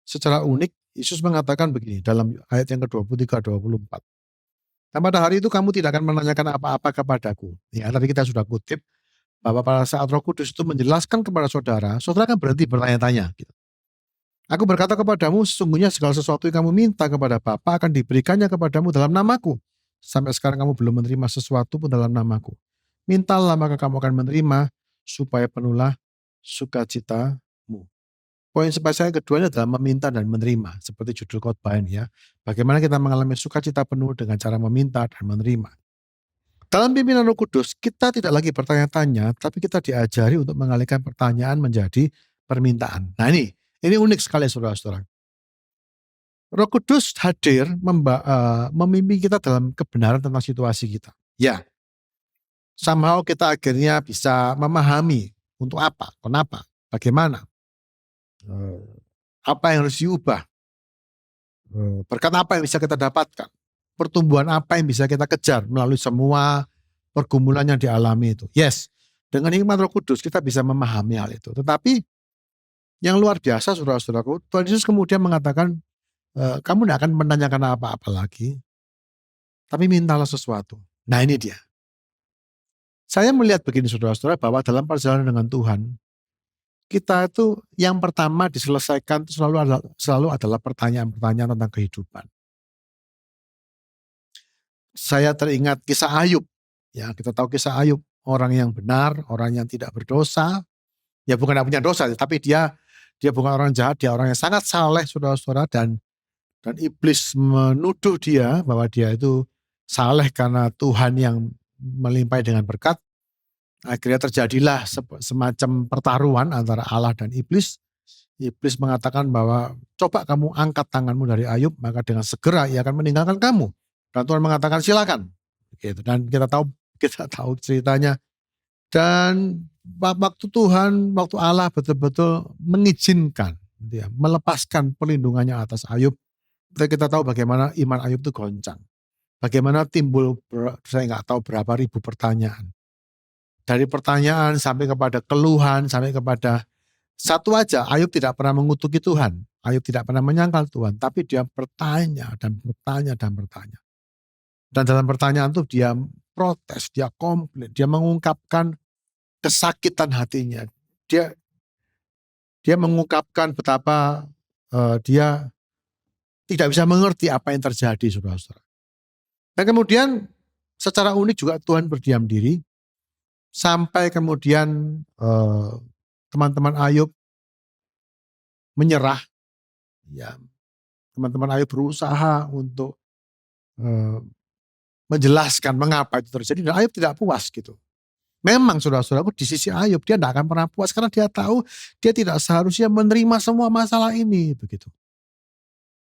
secara unik Yesus mengatakan begini dalam ayat yang ke-23-24. Nah, pada hari itu kamu tidak akan menanyakan apa-apa kepadaku. Ya, tadi kita sudah kutip bahwa pada saat Roh Kudus itu menjelaskan kepada saudara, saudara akan berhenti bertanya-tanya. Gitu. Aku berkata kepadamu, sesungguhnya segala sesuatu yang kamu minta kepada Bapa akan diberikannya kepadamu dalam namaku. Sampai sekarang kamu belum menerima sesuatu pun dalam namaku. Mintalah maka kamu akan menerima, supaya penuhlah sukacitamu. Poin spesial keduanya adalah meminta dan menerima, seperti judul khotbah ini ya. Bagaimana kita mengalami sukacita penuh dengan cara meminta dan menerima. Dalam pimpinan Roh Kudus, kita tidak lagi bertanya-tanya, tapi kita diajari untuk mengalihkan pertanyaan menjadi permintaan. Nah, ini unik sekali, saudara-saudara. Roh Kudus hadir memimpin kita dalam kebenaran tentang situasi kita. Ya, somehow kita akhirnya bisa memahami untuk apa, kenapa, bagaimana, apa yang harus diubah, berkat apa yang bisa kita dapatkan, pertumbuhan apa yang bisa kita kejar melalui semua pergumulan yang dialami itu. Yes, dengan hikmat Roh Kudus kita bisa memahami hal itu. Tetapi yang luar biasa, saudara-saudaraku, Tuhan Yesus kemudian mengatakan, kamu tidak akan menanyakan apa-apa lagi, tapi mintalah sesuatu. Nah, ini dia. Saya melihat begini, saudara-saudara, bahwa dalam perjalanan dengan Tuhan, kita itu yang pertama diselesaikan itu selalu adalah pertanyaan-pertanyaan tentang kehidupan. Saya teringat kisah Ayub. Ya, kita tahu kisah Ayub, orang yang benar, orang yang tidak berdosa. Ya, bukan tidak punya dosa, tapi dia bukan orang jahat, dia orang yang sangat saleh, saudara-saudara, dan iblis menuduh dia bahwa dia itu saleh karena Tuhan yang melimpahi dengan berkat. Akhirnya terjadilah semacam pertaruhan antara Allah dan iblis. Iblis mengatakan bahwa coba kamu angkat tanganmu dari Ayub, maka dengan segera ia akan meninggalkan kamu. Dan Tuhan mengatakan silakan. Gitu. Dan kita tahu ceritanya. Dan waktu Allah betul-betul mengizinkan, gitu ya, melepaskan perlindungannya atas Ayub. Kita tahu bagaimana iman Ayub itu goncang. Bagaimana timbul, saya nggak tahu berapa ribu pertanyaan. Dari pertanyaan sampai kepada keluhan, sampai kepada satu aja, Ayub tidak pernah mengutuki Tuhan. Ayub tidak pernah menyangkal Tuhan, tapi dia bertanya dan bertanya dan bertanya. Dan dalam pertanyaan itu dia protes, dia komplain, dia mengungkapkan kesakitan hatinya. Dia mengungkapkan betapa dia tidak bisa mengerti apa yang terjadi, saudara-saudara. Dan kemudian secara unik juga Tuhan berdiam diri sampai kemudian teman-teman Ayub menyerah. Ya, teman-teman Ayub berusaha untuk menjelaskan mengapa itu terjadi, dan Ayub tidak puas gitu. Memang saudara-saudaraku, di sisi Ayub dia tidak akan pernah puas karena dia tahu dia tidak seharusnya menerima semua masalah ini begitu.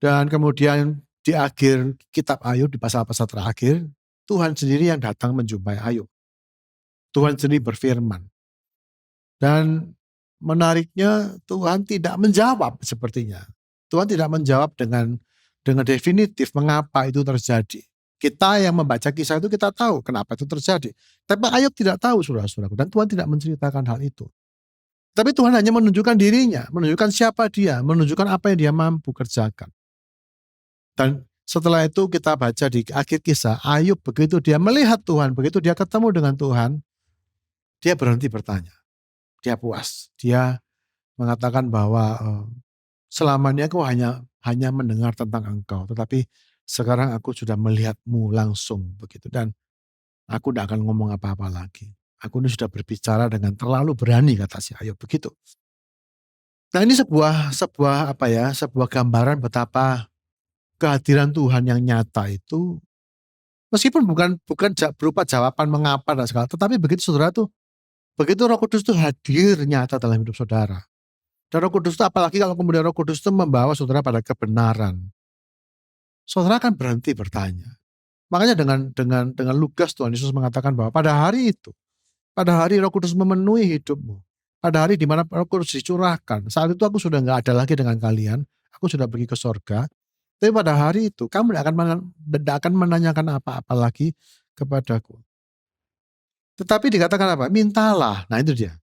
Dan kemudian di akhir kitab Ayub, di pasal-pasal terakhir, Tuhan sendiri yang datang menjumpai Ayub. Tuhan sendiri berfirman. Dan menariknya Tuhan tidak menjawab sepertinya. Tuhan tidak menjawab dengan definitif mengapa itu terjadi. Kita yang membaca kisah itu kita tahu kenapa itu terjadi. Tapi Ayub tidak tahu saudara-saudaraku, dan Tuhan tidak menceritakan hal itu. Tapi Tuhan hanya menunjukkan dirinya, menunjukkan siapa dia, menunjukkan apa yang dia mampu kerjakan. Dan setelah itu kita baca di akhir kisah, Ayub begitu dia melihat Tuhan, begitu dia ketemu dengan Tuhan, dia berhenti bertanya. Dia puas. Dia mengatakan bahwa selamanya aku hanya mendengar tentang engkau, tetapi sekarang aku sudah melihatmu langsung begitu, dan aku tidak akan ngomong apa-apa lagi. Aku ini sudah berbicara dengan terlalu berani, kata si Ayub begitu. Nah, ini sebuah gambaran betapa kehadiran Tuhan yang nyata itu meskipun bukan berupa jawaban mengapa dan segala, tetapi begitu saudara tuh, begitu Roh Kudus itu hadir nyata dalam hidup saudara. Dan Roh Kudus itu, apalagi kalau kemudian Roh Kudus itu membawa saudara pada kebenaran, saudara akan berhenti bertanya. Makanya dengan Lukas Tuhan Yesus mengatakan bahwa pada hari itu, pada hari Roh Kudus memenuhi hidupmu, pada hari di mana Roh Kudus dicurahkan, saat itu aku sudah nggak ada lagi dengan kalian, aku sudah pergi ke sorga. Tapi pada hari itu kamu tidak akan menanyakan apa-apa lagi kepadaku. Tetapi dikatakan apa? Mintalah. Nah itu dia.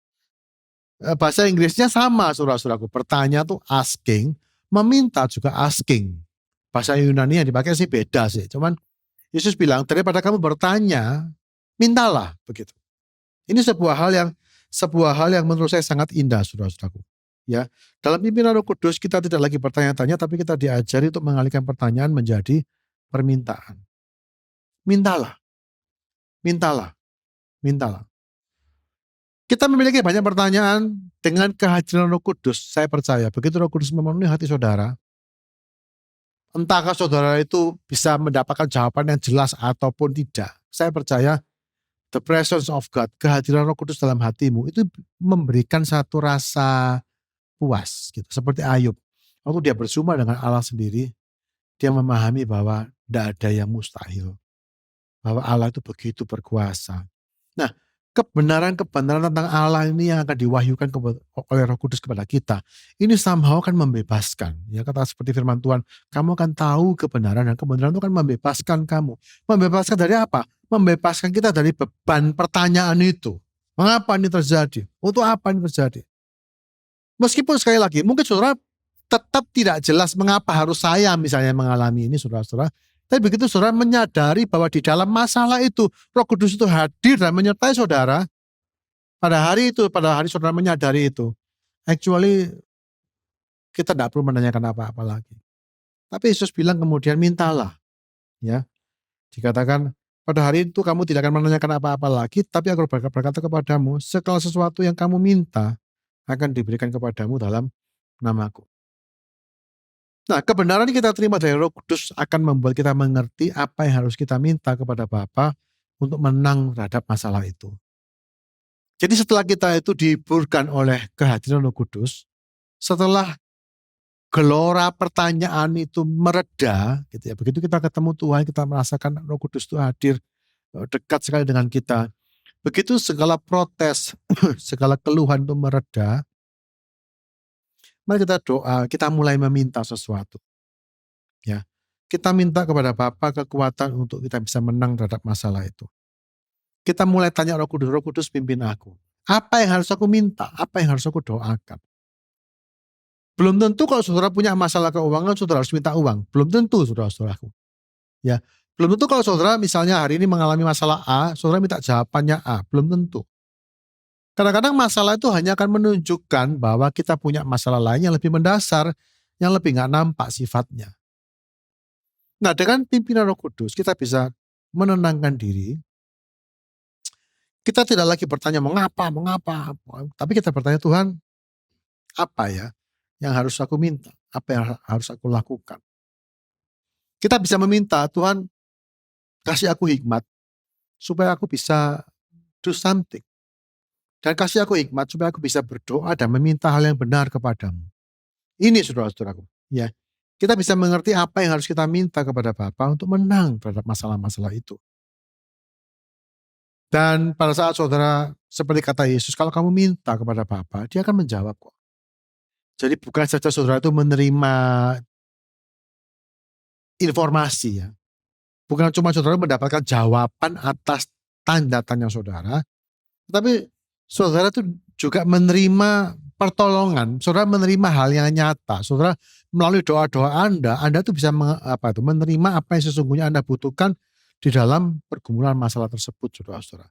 Bahasa Inggrisnya sama saudara-saudaraku. Bertanya tuh asking, meminta juga asking. Bahasa Yunani yang dipakai sih beda sih. Cuman Yesus bilang daripada kamu bertanya, mintalah begitu. Ini sebuah hal yang menurut saya sangat indah saudara-saudaraku. Ya, dalam pimpinan Roh Kudus kita tidak lagi bertanya-tanya, tapi kita diajari untuk mengalihkan pertanyaan menjadi permintaan. Mintalah. Mintalah. Mintalah. Kita memiliki banyak pertanyaan dengan kehadiran Roh Kudus. Saya percaya begitu Roh Kudus memenuhi hati saudara, entahkah saudara itu bisa mendapatkan jawaban yang jelas ataupun tidak. Saya percaya the presence of God, kehadiran Roh Kudus dalam hatimu itu memberikan satu rasa puas gitu. Seperti Ayub, waktu dia bersuma dengan Allah sendiri, dia memahami bahwa tidak ada yang mustahil. Bahwa Allah itu begitu berkuasa. Nah, kebenaran-kebenaran tentang Allah ini yang akan diwahyukan oleh Roh Kudus kepada kita, ini somehow akan membebaskan. Ya, kata seperti firman Tuhan, kamu akan tahu kebenaran, dan kebenaran itu akan membebaskan kamu. Membebaskan dari apa? Membebaskan kita dari beban pertanyaan itu. Mengapa ini terjadi? Untuk apa ini terjadi? Meskipun sekali lagi, mungkin saudara tetap tidak jelas mengapa harus saya misalnya mengalami ini saudara-saudara. Tapi begitu saudara menyadari bahwa di dalam masalah itu Roh Kudus itu hadir dan menyertai saudara. Pada hari saudara menyadari itu, actually kita tidak perlu menanyakan apa-apa lagi. Tapi Yesus bilang kemudian mintalah. Ya, dikatakan pada hari itu kamu tidak akan menanyakan apa-apa lagi, tapi aku berkata kepadamu, segala sesuatu yang kamu minta akan diberikan kepadamu dalam namaku. Nah, kebenaran yang kita terima dari Roh Kudus akan membuat kita mengerti apa yang harus kita minta kepada Bapa untuk menang terhadap masalah itu. Jadi setelah kita itu dihiburkan oleh kehadiran Roh Kudus, setelah gelora pertanyaan itu mereda, gitu ya, begitu kita ketemu Tuhan, kita merasakan Roh Kudus itu hadir dekat sekali dengan kita. Begitu segala protes, segala keluhan itu mereda, mari kita doa, kita mulai meminta sesuatu. Ya, kita minta kepada Bapa kekuatan untuk kita bisa menang terhadap masalah itu. Kita mulai tanya Roh Kudus pimpin aku. Apa yang harus aku minta? Apa yang harus aku doakan? Belum tentu kalau saudara punya masalah keuangan, saudara harus minta uang. Belum tentu saudara-saudaraku. Ya, belum tentu kalau saudara misalnya hari ini mengalami masalah A, saudara minta jawabannya A. Belum tentu. Kadang-kadang masalah itu hanya akan menunjukkan bahwa kita punya masalah lain yang lebih mendasar, yang lebih nggak nampak sifatnya. Nah, dengan pimpinan Roh Kudus kita bisa menenangkan diri. Kita tidak lagi bertanya mengapa, tapi kita bertanya Tuhan, apa ya yang harus aku minta? Apa yang harus aku lakukan? Kita bisa meminta, Tuhan kasih aku hikmat supaya aku bisa do something. Dan kasih aku hikmat supaya aku bisa berdoa dan meminta hal yang benar kepadamu. Ini saudara-saudaraku. Ya, kita bisa mengerti apa yang harus kita minta kepada Bapa untuk menang terhadap masalah-masalah itu. Dan pada saat saudara Seperti kata Yesus, kalau kamu minta kepada Bapa, dia akan menjawab kok. Jadi bukan saja saudara itu menerima informasi ya. Bukan cuma saudara mendapatkan jawaban atas tanda tanya saudara, tapi saudara itu juga menerima pertolongan. Saudara menerima hal yang nyata. Saudara melalui doa-doa Anda tuh bisa menerima apa yang sesungguhnya Anda butuhkan di dalam pergumulan masalah tersebut, saudara-saudara.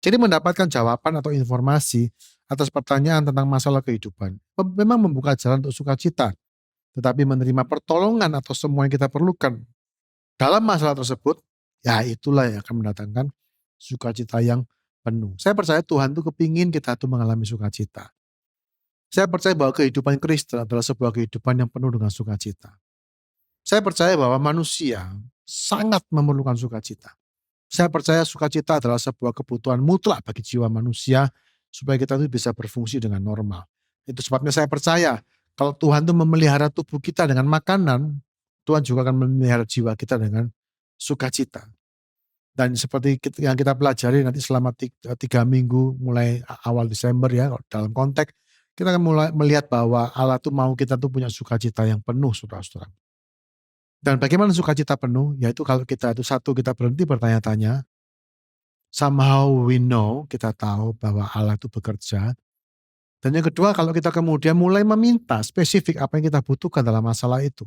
Jadi mendapatkan jawaban atau informasi atas pertanyaan tentang masalah kehidupan memang membuka jalan untuk sukacita. Tetapi menerima pertolongan atau semua yang kita perlukan dalam masalah tersebut, ya itulah yang akan mendatangkan sukacita yang penuh. Saya percaya Tuhan tuh kepingin kita tuh mengalami sukacita. Saya percaya bahwa kehidupan Kristen adalah sebuah kehidupan yang penuh dengan sukacita. Saya percaya bahwa manusia sangat memerlukan sukacita. Saya percaya sukacita adalah sebuah kebutuhan mutlak bagi jiwa manusia supaya kita itu bisa berfungsi dengan normal. Itu sebabnya saya percaya kalau Tuhan itu memelihara tubuh kita dengan makanan, Tuhan juga akan memelihara jiwa kita dengan sukacita. Dan seperti yang kita pelajari nanti selama 3 minggu mulai awal Desember ya, dalam konteks kita akan mulai melihat bahwa Allah tuh mau kita tuh punya sukacita yang penuh, saudara-saudara. Dan bagaimana sukacita penuh? Yaitu kalau kita itu satu, kita berhenti bertanya-tanya. Somehow we know, kita tahu bahwa Allah itu bekerja. Dan yang kedua, kalau kita kemudian mulai meminta spesifik apa yang kita butuhkan dalam masalah itu.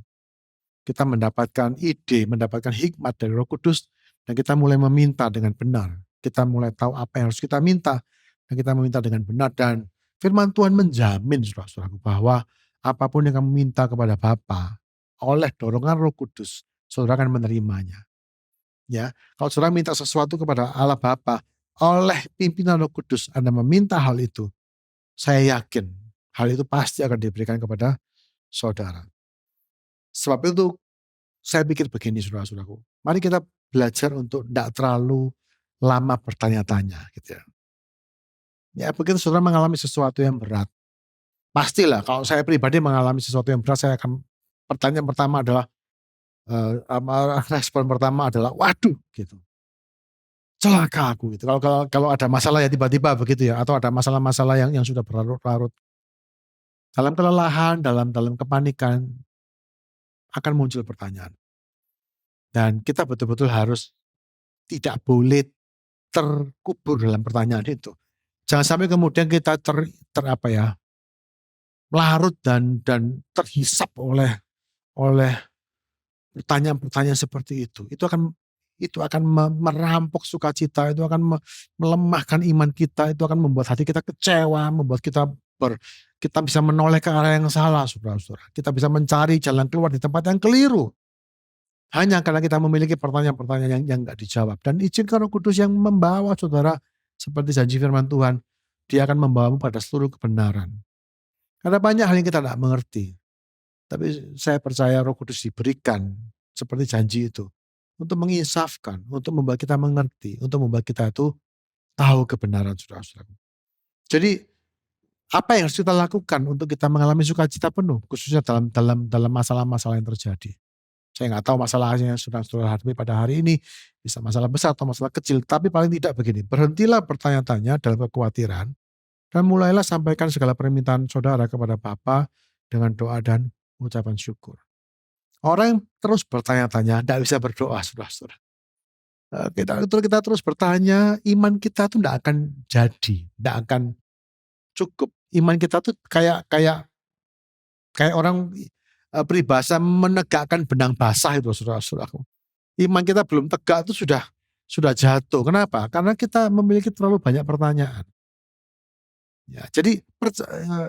Kita mendapatkan ide, mendapatkan hikmat dari Roh Kudus, dan kita mulai meminta dengan benar. Kita mulai tahu apa yang harus kita minta, dan kita meminta dengan benar. Dan firman Tuhan menjamin, saudara-saudaraku, bahwa apapun yang kamu minta kepada Bapa, oleh dorongan Roh Kudus, saudara akan menerimanya. Ya, kalau saudara minta sesuatu kepada Allah Bapa, oleh pimpinan Roh Kudus Anda meminta hal itu, saya yakin hal itu pasti akan diberikan kepada saudara. Sebab itu saya pikir begini, saudara-saudaraku, mari kita belajar untuk tidak terlalu lama bertanya-tanya gitu ya. Ya, begitu saudara mengalami sesuatu yang berat, pastilah kalau saya pribadi mengalami sesuatu yang berat, saya akan pertanyaan pertama adalah respon pertama adalah waduh gitu. Celaka aku gitu. Kalau ada masalah ya tiba-tiba begitu ya, atau ada masalah-masalah yang sudah berlarut-larut. Dalam kelelahan, dalam kepanikan akan muncul pertanyaan. Dan kita betul-betul harus tidak boleh terkubur dalam pertanyaan itu. Jangan sampai kemudian kita larut dan terhisap oleh pertanyaan-pertanyaan seperti itu. Itu akan merampok sukacita, itu akan melemahkan iman kita, itu akan membuat hati kita kecewa, membuat kita bisa menoleh ke arah yang salah, saudara-saudara. Kita bisa mencari jalan keluar di tempat yang keliru. Hanya karena kita memiliki pertanyaan-pertanyaan yang enggak dijawab. Dan izinkan Roh Kudus yang membawa saudara, seperti janji firman Tuhan, Dia akan membawamu pada seluruh kebenaran. Karena banyak hal yang kita tidak mengerti. Tapi saya percaya Roh Kudus diberikan seperti janji itu untuk menginsafkan, untuk membuat kita mengerti, untuk membuat kita itu tahu kebenaran, saudara-saudara. Jadi apa yang harus kita lakukan untuk kita mengalami sukacita penuh, khususnya dalam masalah-masalah yang terjadi. Saya nggak tahu masalahnya yang saudara hadapi pada hari ini, bisa masalah besar atau masalah kecil, tapi paling tidak begini, berhentilah bertanya-tanya dalam kekhawatiran, dan mulailah sampaikan segala permintaan saudara kepada Bapa dengan doa dan ucapan syukur. Orang yang terus bertanya-tanya tidak bisa berdoa, saudara-saudara. Kita terus bertanya, iman kita tuh tidak akan jadi, tidak akan cukup. Iman kita tuh kayak orang peribahasa menegakkan benang basah itu, saudara-saudara. Iman kita belum tegak itu sudah jatuh. Kenapa? Karena kita memiliki terlalu banyak pertanyaan. Ya, jadi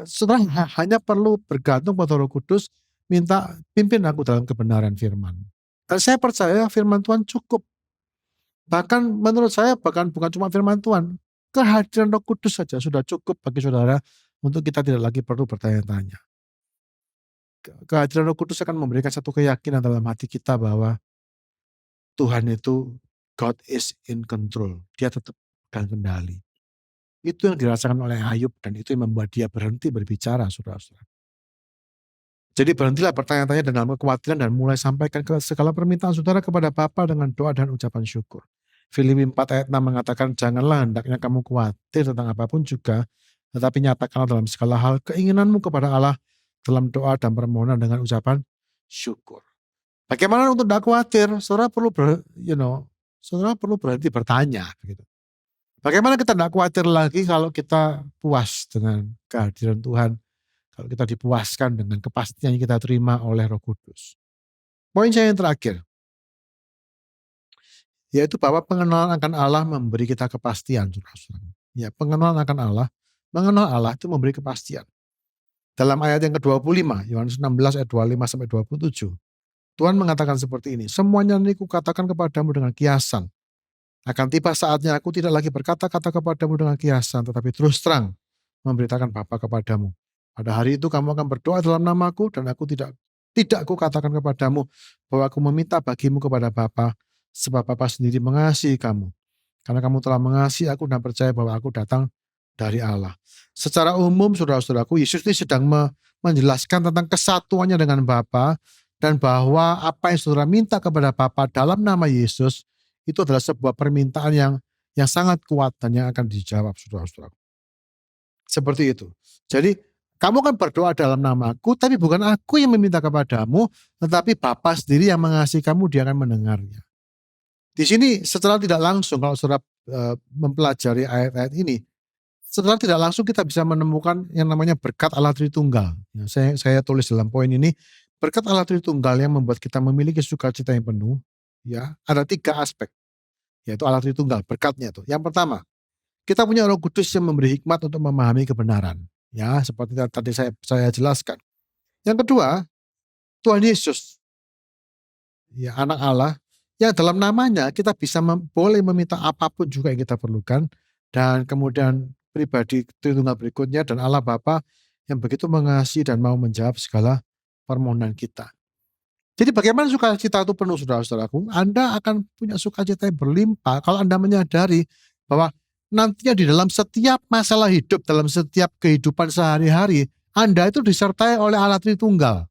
saudara hanya perlu bergantung pada Roh Kudus, minta pimpin aku dalam kebenaran firman. Dan saya percaya firman Tuhan cukup. Bahkan menurut saya bukan cuma firman Tuhan, kehadiran Roh Kudus saja sudah cukup bagi saudara untuk kita tidak lagi perlu bertanya-tanya. Kehadiran Roh Kudus akan memberikan satu keyakinan dalam hati kita bahwa Tuhan itu God is in control. Dia tetap dalam kendali. Itu yang dirasakan oleh Ayub dan itu yang membuat dia berhenti berbicara, saudara-saudara. Jadi berhentilah bertanya-tanya dan dalam kekhawatiran dan mulai sampaikan segala permintaan saudara kepada Bapa dengan doa dan ucapan syukur. Filipi 4 ayat 6 mengatakan, janganlah hendaknya kamu khawatir tentang apapun juga, tetapi nyatakanlah dalam segala hal keinginanmu kepada Allah dalam doa dan permohonan dengan ucapan syukur. Bagaimana untuk tidak khawatir? Saudara perlu saudara perlu berhenti bertanya. Begitu. Bagaimana kita tidak khawatir lagi kalau kita puas dengan kehadiran Tuhan, kalau kita dipuaskan dengan kepastian yang kita terima oleh Roh Kudus. Poin saya yang terakhir, yaitu bahwa pengenalan akan Allah memberi kita kepastian. Ya, pengenalan akan Allah, mengenal Allah itu memberi kepastian. Dalam ayat yang ke-25, Yohanes 16 ayat 25-27, Tuhan mengatakan seperti ini, semuanya ini kukatakan kepadamu dengan kiasan. Akan tiba saatnya aku tidak lagi berkata-kata kepadamu dengan kiasan, tetapi terus terang memberitakan Bapa kepadamu. Pada hari itu kamu akan berdoa dalam namaku, dan aku tidak kukatakan kepadamu bahwa aku meminta bagimu kepada Bapa, sebab Bapa sendiri mengasihi kamu. Karena kamu telah mengasihi aku dan percaya bahwa aku datang dari Allah. Secara umum, saudara-saudaraku, Yesus ini sedang menjelaskan tentang kesatuannya dengan Bapa, dan bahwa apa yang saudara minta kepada Bapa dalam nama Yesus itu adalah sebuah permintaan yang sangat kuat dan yang akan dijawab, saudara-saudara. Seperti itu. Jadi kamu kan berdoa dalam namaku, tapi bukan aku yang meminta kepadamu, tetapi Bapa sendiri yang mengasihi kamu, dia akan mendengarnya. Di sini secara tidak langsung kalau saudara mempelajari ayat-ayat ini, secara tidak langsung kita bisa menemukan yang namanya berkat Allah Tritunggal. Ya, saya tulis dalam poin ini, berkat Allah Tritunggal yang membuat kita memiliki sukacita yang penuh, ya, ada 3 aspek, yaitu Allah Tritunggal, berkatnya itu. Yang pertama, kita punya Roh Kudus yang memberi hikmat untuk memahami kebenaran, ya, seperti tadi saya jelaskan. Yang kedua, Tuhan Yesus, ya, anak Allah, yang dalam namanya kita bisa boleh meminta apapun juga yang kita perlukan, dan kemudian pribadi Tritunggal berikutnya, dan Allah Bapa yang begitu mengasihi dan mau menjawab segala permohonan kita. Jadi bagaimana sukacita itu penuh, saudara-saudaraku? Anda akan punya sukacita yang berlimpah kalau Anda menyadari bahwa nantinya di dalam setiap masalah hidup, dalam setiap kehidupan sehari-hari, Anda itu disertai oleh Allah Tritunggal.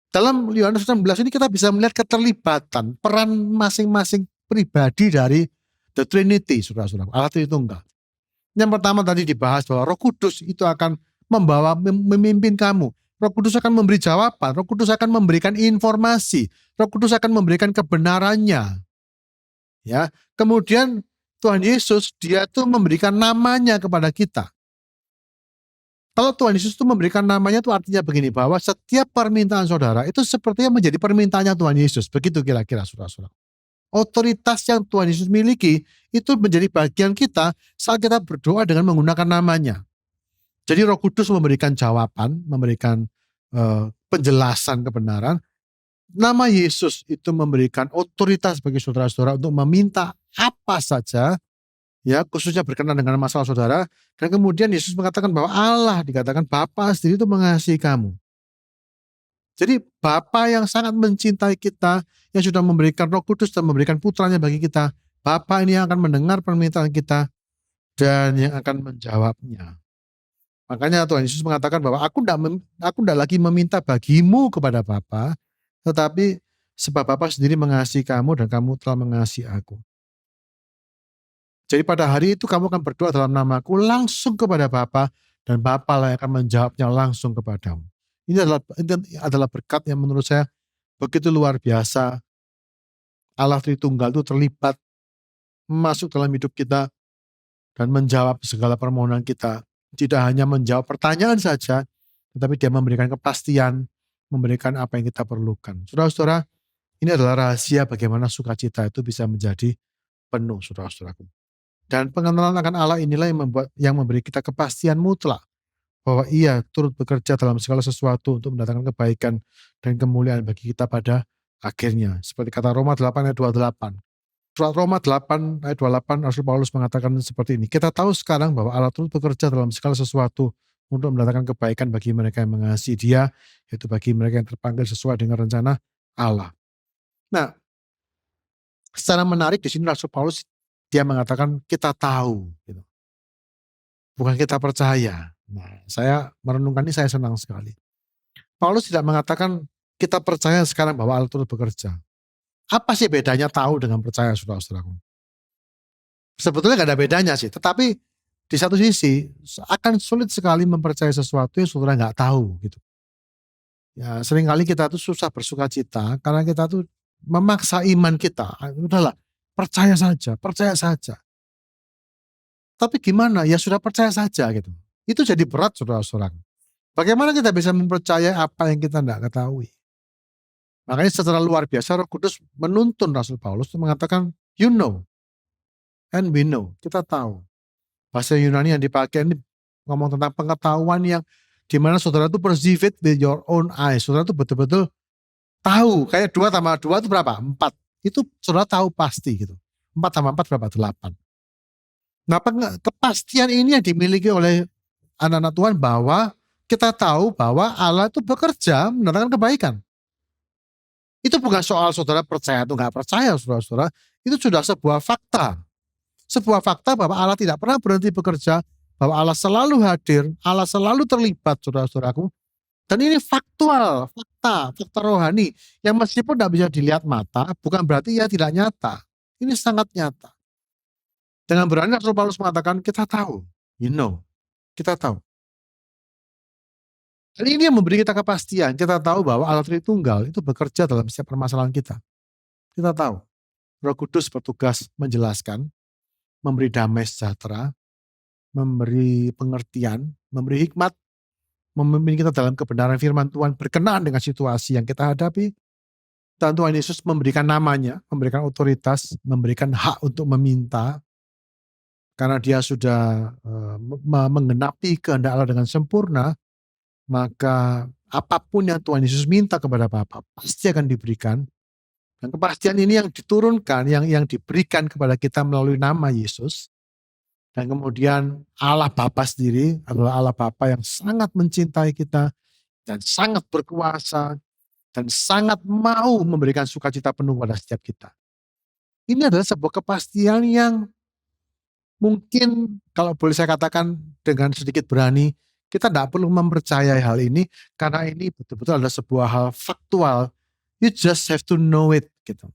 Dalam Yohanes 16 ini kita bisa melihat keterlibatan peran masing-masing pribadi dari The Trinity, saudara-saudara, Allah Tritunggal. Yang pertama tadi dibahas bahwa Roh Kudus itu akan memimpin kamu. Roh Kudus akan memberi jawaban, Roh Kudus akan memberikan informasi, Roh Kudus akan memberikan kebenarannya. Ya, kemudian Tuhan Yesus, dia tuh memberikan namanya kepada kita. Kalau Tuhan Yesus itu memberikan namanya itu artinya begini, bahwa setiap permintaan saudara itu sepertinya menjadi permintaannya Tuhan Yesus. Begitu kira-kira, saudara-saudara. Otoritas yang Tuhan Yesus miliki itu menjadi bagian kita saat kita berdoa dengan menggunakan namanya. Jadi Roh Kudus memberikan jawaban, memberikan penjelasan kebenaran. Nama Yesus itu memberikan otoritas bagi saudara-saudara untuk meminta apa saja, ya, khususnya berkenaan dengan masalah saudara. Dan kemudian Yesus mengatakan bahwa Allah, dikatakan Bapa sendiri itu mengasihi kamu. Jadi Bapa yang sangat mencintai kita, yang sudah memberikan Roh Kudus dan memberikan putranya bagi kita, Bapa ini yang akan mendengar permintaan kita dan yang akan menjawabnya. Makanya Tuhan Yesus mengatakan bahwa aku tidak lagi meminta bagimu kepada Bapa, tetapi sebab Bapa sendiri mengasihi kamu dan kamu telah mengasihi aku. Jadi pada hari itu kamu akan berdoa dalam namaku langsung kepada Bapa, dan Bapa lah yang akan menjawabnya langsung kepadamu. Ini adalah berkat yang menurut saya begitu luar biasa. Allah Tritunggal itu terlibat masuk dalam hidup kita dan menjawab segala permohonan kita. Tidak hanya menjawab pertanyaan saja, tetapi dia memberikan kepastian, memberikan apa yang kita perlukan. Saudara-saudara, ini adalah rahasia bagaimana sukacita itu bisa menjadi penuh, saudara-saudaraku. Dan pengenalan akan Allah inilah yang memberi kita kepastian mutlak bahwa Ia turut bekerja dalam segala sesuatu untuk mendatangkan kebaikan dan kemuliaan bagi kita pada akhirnya. Seperti kata Roma 8 ayat 28. Surat Roma 8 ayat 28, Rasul Paulus mengatakan seperti ini. Kita tahu sekarang bahwa Allah turut bekerja dalam segala sesuatu untuk mendatangkan kebaikan bagi mereka yang mengasihi Dia, yaitu bagi mereka yang terpanggil sesuai dengan rencana Allah. Nah, secara menarik di sini Rasul Paulus dia mengatakan kita tahu, gitu. Bukan kita percaya. Nah, saya merenungkan ini, saya senang sekali. Paulus tidak mengatakan kita percaya sekarang bahwa Allah turut bekerja. Apa sih bedanya tahu dengan percaya, saudara-saudaraku? Sebetulnya gak ada bedanya sih, tetapi di satu sisi akan sulit sekali mempercayai sesuatu yang saudara nggak tahu gitu. Ya seringkali kita tuh susah bersuka cita karena kita tuh memaksa iman kita. Udahlah, percaya saja, percaya saja. Tapi gimana? Ya sudah percaya saja gitu. Itu jadi berat, saudara-saudara. Bagaimana kita bisa mempercayai apa yang kita tidak ketahui? Makanya secara luar biasa Roh Kudus menuntun Rasul Paulus untuk mengatakan, you know and we know. Kita tahu. Bahasa Yunani yang dipakai ini ngomong tentang pengetahuan yang dimana saudara itu perceive it with your own eyes. Saudara itu betul-betul tahu. Kayak 2 tambah 2 itu berapa? 4. Itu saudara tahu pasti gitu. 4 tambah 4 berapa? 8. Nah, kepastian ini yang dimiliki oleh anak-anak Tuhan bahwa kita tahu bahwa Allah itu bekerja mendatangkan kebaikan. Itu bukan soal saudara percaya atau nggak percaya, saudara-saudara. Itu sudah sebuah fakta. Sebuah fakta bahwa Allah tidak pernah berhenti bekerja, bahwa Allah selalu hadir, Allah selalu terlibat, saudara-saudaraku. Dan ini faktual, fakta rohani yang meskipun tidak bisa dilihat mata, bukan berarti ia tidak nyata. Ini sangat nyata. Dengan berani Rasul Paulus mengatakan, kita tahu, you know, kita tahu. Dan ini yang memberi kita kepastian, kita tahu bahwa Allah Tritunggal itu bekerja dalam setiap permasalahan kita. Kita tahu, Roh Kudus bertugas menjelaskan, memberi damai sejahtera, memberi pengertian, memberi hikmat, memimpin kita dalam kebenaran firman Tuhan berkenaan dengan situasi yang kita hadapi. Dan Tuhan Yesus memberikan namanya, memberikan otoritas, memberikan hak untuk meminta, karena dia sudah menggenapi kehendak Allah dengan sempurna, maka apapun yang Tuhan Yesus minta kepada Bapa pasti akan diberikan. Dan kepastian ini yang diturunkan, yang diberikan kepada kita melalui nama Yesus. Dan kemudian Allah Bapa sendiri adalah Allah Bapa yang sangat mencintai kita dan sangat berkuasa dan sangat mau memberikan sukacita penuh pada setiap kita. Ini adalah sebuah kepastian yang mungkin kalau boleh saya katakan dengan sedikit berani, kita tidak perlu mempercayai hal ini karena ini betul-betul adalah sebuah hal faktual. You just have to know it gitu.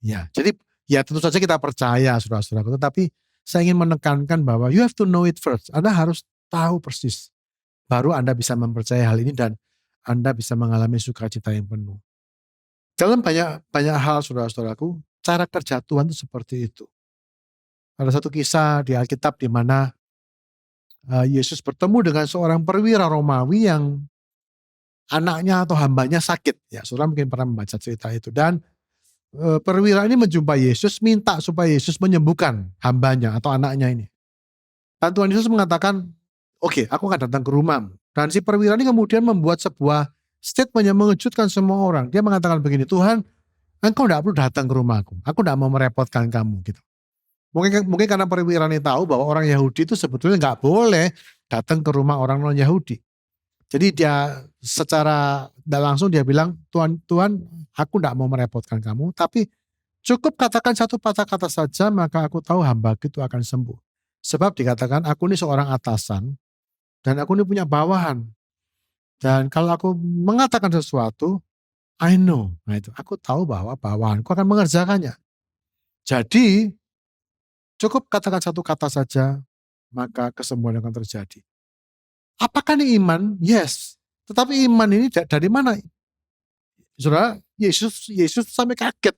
Ya, jadi ya tentu saja kita percaya saudara-saudara, tetapi saya ingin menekankan bahwa you have to know it first. Anda harus tahu persis. Baru Anda bisa mempercayai hal ini dan Anda bisa mengalami sukacita yang penuh. Dalam banyak hal saudara-saudaraku, cara kerja Tuhan itu seperti itu. Ada satu kisah di Alkitab di mana Yesus bertemu dengan seorang perwira Romawi yang anaknya atau hambanya sakit. Ya, saudara mungkin pernah membaca cerita itu. Dan perwira ini menjumpai Yesus, minta supaya Yesus menyembuhkan hambanya atau anaknya ini. Dan Tuhan Yesus mengatakan, oke, aku akan datang ke rumahmu. Dan si perwira ini kemudian membuat sebuah statement yang mengejutkan semua orang. Dia mengatakan begini, Tuhan, engkau tidak perlu datang ke rumahku. Aku tidak mau merepotkan kamu gitu. Mungkin karena perwira ini tahu bahwa orang Yahudi itu sebetulnya nggak boleh datang ke rumah orang non Yahudi. Jadi dia secara tidak langsung dia bilang, Tuhan, aku tidak mau merepotkan kamu, tapi cukup katakan satu patah kata saja, maka aku tahu hamba itu akan sembuh. Sebab dikatakan aku ini seorang atasan dan aku ini punya bawahan. Dan kalau aku mengatakan sesuatu, I know, nah itu aku tahu bahwa bawahanku akan mengerjakannya. Jadi cukup katakan satu kata saja, maka kesembuhan akan terjadi. Apakah ini iman? Yes. Tetapi iman ini dari mana? Saudara, Yesus sampai kaget.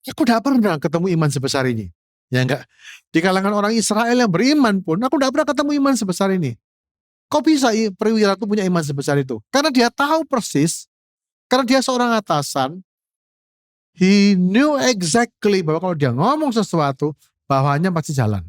Aku tidak pernah ketemu iman sebesar ini. Ya enggak? Di kalangan orang Israel yang beriman pun, aku tidak pernah ketemu iman sebesar ini. Kok bisa perwira itu punya iman sebesar itu? Karena dia tahu persis, karena dia seorang atasan, he knew exactly bahwa kalau dia ngomong sesuatu, bawahannya pasti jalan.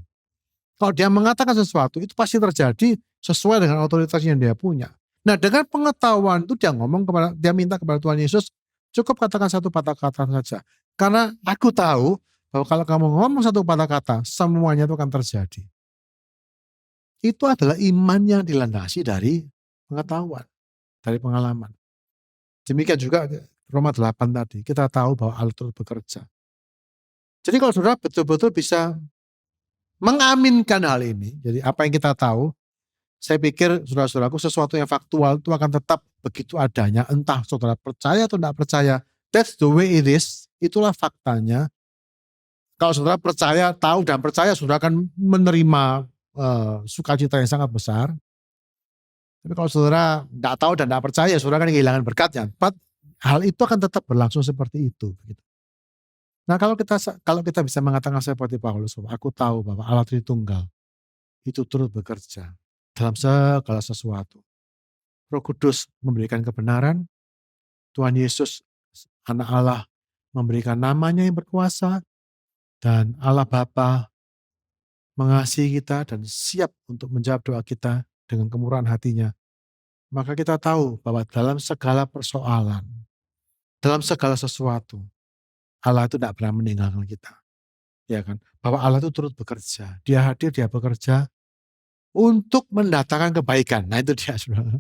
Kalau dia mengatakan sesuatu, itu pasti terjadi sesuai dengan otoritas yang dia punya. Nah, dengan pengetahuan itu dia minta kepada Tuhan Yesus, cukup katakan satu patah kata saja. Karena aku tahu bahwa kalau kamu ngomong satu patah kata, semuanya itu akan terjadi. Itu adalah iman yang dilandasi dari pengetahuan, dari pengalaman. Demikian juga Roma 8 tadi, kita tahu bahwa Allah itu bekerja. Jadi kalau saudara betul-betul bisa mengaminkan hal ini, jadi apa yang kita tahu, saya pikir saudara-saudaraku sesuatu yang faktual itu akan tetap begitu adanya, entah saudara percaya atau tidak percaya, That's the way it is. Itulah faktanya. Kalau saudara percaya, tahu dan percaya, saudara akan menerima sukacita yang sangat besar. Tapi kalau saudara tidak tahu dan tidak percaya, saudara akan kehilangan berkatnya. Hal itu akan tetap berlangsung seperti itu. Nah, kalau kita bisa mengatakan seperti Paulus, aku tahu bahwa Allah Tritunggal itu turut bekerja dalam segala sesuatu. Roh Kudus memberikan kebenaran, Tuhan Yesus anak Allah memberikan namanya yang berkuasa, dan Allah Bapa mengasihi kita dan siap untuk menjawab doa kita dengan kemurahan hatinya. Maka kita tahu bahwa dalam segala persoalan, dalam segala sesuatu, Allah itu tidak pernah meninggalkan kita. Ya kan? Bahwa Allah itu turut bekerja. Dia hadir, dia bekerja untuk mendatangkan kebaikan. Nah itu dia, saudara.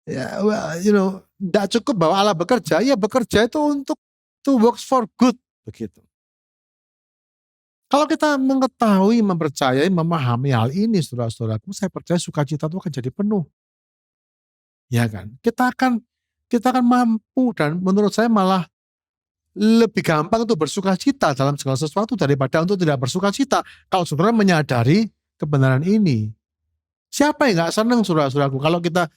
Ya, tidak cukup bahwa Allah bekerja, ya bekerja itu untuk to works for good, begitu. Kalau kita mengetahui, mempercayai, memahami hal ini, saudara-saudaraku, saya percaya sukacita itu akan jadi penuh. Ya kan? Kita akan mampu, dan menurut saya malah lebih gampang untuk bersukacita dalam segala sesuatu daripada untuk tidak bersukacita. Kalau saudara menyadari kebenaran ini. Siapa yang gak senang, saudara-saudaraku, kalau kita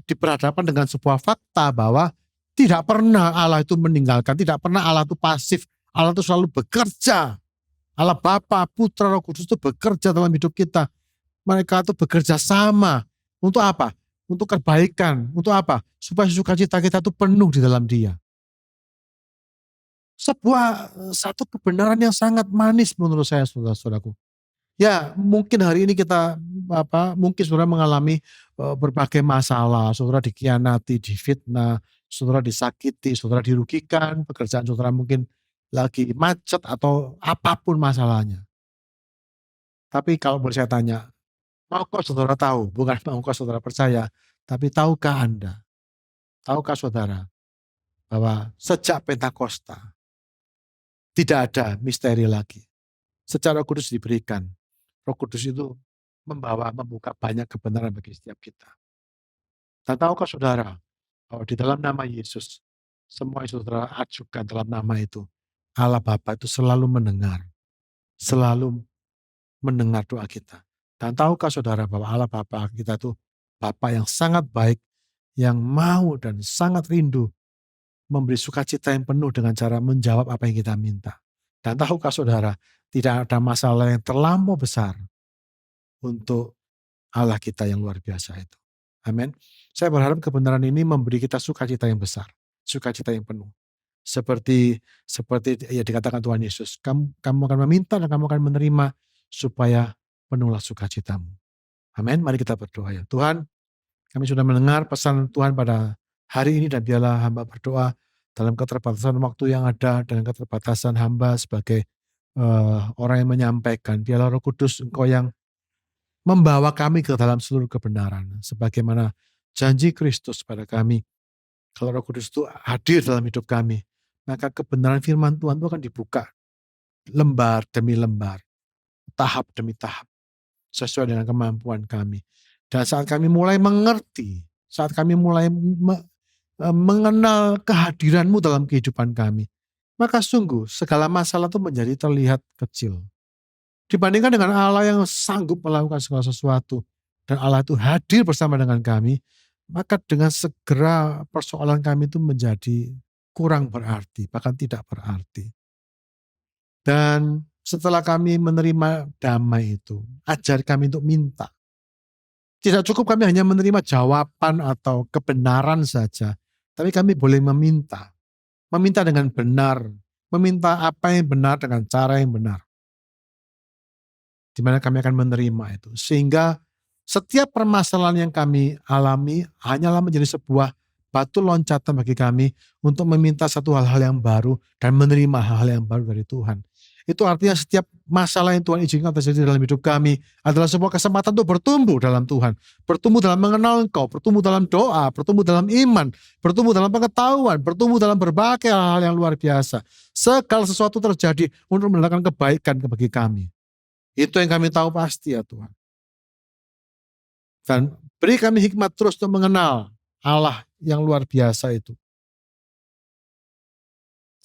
diperhadapkan dengan sebuah fakta bahwa tidak pernah Allah itu meninggalkan, tidak pernah Allah itu pasif, Allah itu selalu bekerja. Allah Bapa, Putra, Roh Kudus itu bekerja dalam hidup kita. Mereka itu bekerja sama. Untuk apa? Untuk kebaikan. Untuk apa? Supaya sukacita kita itu penuh di dalam Dia. Satu kebenaran yang sangat manis menurut saya, saudara-saudaraku. Ya, mungkin hari ini mungkin saudara mengalami berbagai masalah. Saudara dikhianati, difitnah, saudara disakiti, saudara dirugikan, pekerjaan saudara mungkin lagi macet atau apapun masalahnya. Tapi kalau boleh saya tanya, maukah saudara tahu, bukan maukah saudara percaya, tapi tahukah Anda, tahukah saudara, bahwa sejak Pentakosta tidak ada misteri lagi. Secara kudus diberikan, Roh Kudus itu membuka banyak kebenaran bagi setiap kita. Dan tahukah saudara, bahwa di dalam nama Yesus, semua yang saudara ajukan dalam nama itu, Allah Bapa itu selalu mendengar doa kita. Dan tahukah saudara bahwa Allah Bapa kita itu Bapa yang sangat baik, yang mau dan sangat rindu memberi sukacita yang penuh dengan cara menjawab apa yang kita minta. Dan tahukah saudara, tidak ada masalah yang terlampau besar untuk Allah kita yang luar biasa itu. Amin. Saya berharap kebenaran ini memberi kita sukacita yang besar, sukacita yang penuh. Seperti ya dikatakan Tuhan Yesus, kamu akan meminta dan kamu akan menerima supaya penuhlah sukacitamu. Amin. Mari kita berdoa ya. Tuhan, kami sudah mendengar pesan Tuhan pada hari ini, dan biarlah hamba berdoa dalam keterbatasan waktu yang ada, dengan keterbatasan hamba sebagai orang yang menyampaikan. Biarlah Roh Kudus Engkau yang membawa kami ke dalam seluruh kebenaran. Sebagaimana janji Kristus pada kami, kalau Roh Kudus itu hadir dalam hidup kami, maka kebenaran firman Tuhan itu akan dibuka lembar demi lembar, tahap demi tahap, sesuai dengan kemampuan kami. Dan saat kami mulai mengerti, saat kami mulai mengenal kehadiran-Mu dalam kehidupan kami, maka sungguh segala masalah itu menjadi terlihat kecil. Dibandingkan dengan Allah yang sanggup melakukan segala sesuatu, dan Allah itu hadir bersama dengan kami, maka dengan segera persoalan kami itu menjadi kurang berarti, bahkan tidak berarti. Dan setelah kami menerima damai itu, ajar kami untuk minta. Tidak cukup kami hanya menerima jawaban atau kebenaran saja, tapi kami boleh meminta. Meminta dengan benar, meminta apa yang benar dengan cara yang benar. Di mana kami akan menerima itu. Sehingga setiap permasalahan yang kami alami hanyalah menjadi sebuah batu loncatan bagi kami untuk meminta satu hal-hal yang baru dan menerima hal-hal yang baru dari Tuhan. Itu artinya setiap masalah yang Tuhan izinkan terjadi dalam hidup kami adalah sebuah kesempatan untuk bertumbuh dalam Tuhan. Bertumbuh dalam mengenal Engkau, bertumbuh dalam doa, bertumbuh dalam iman, bertumbuh dalam pengetahuan, bertumbuh dalam berbagai hal-hal yang luar biasa. Segala sesuatu terjadi untuk mendatangkan kebaikan bagi kami. Itu yang kami tahu pasti ya Tuhan. Dan beri kami hikmat terus untuk mengenal Allah yang luar biasa itu.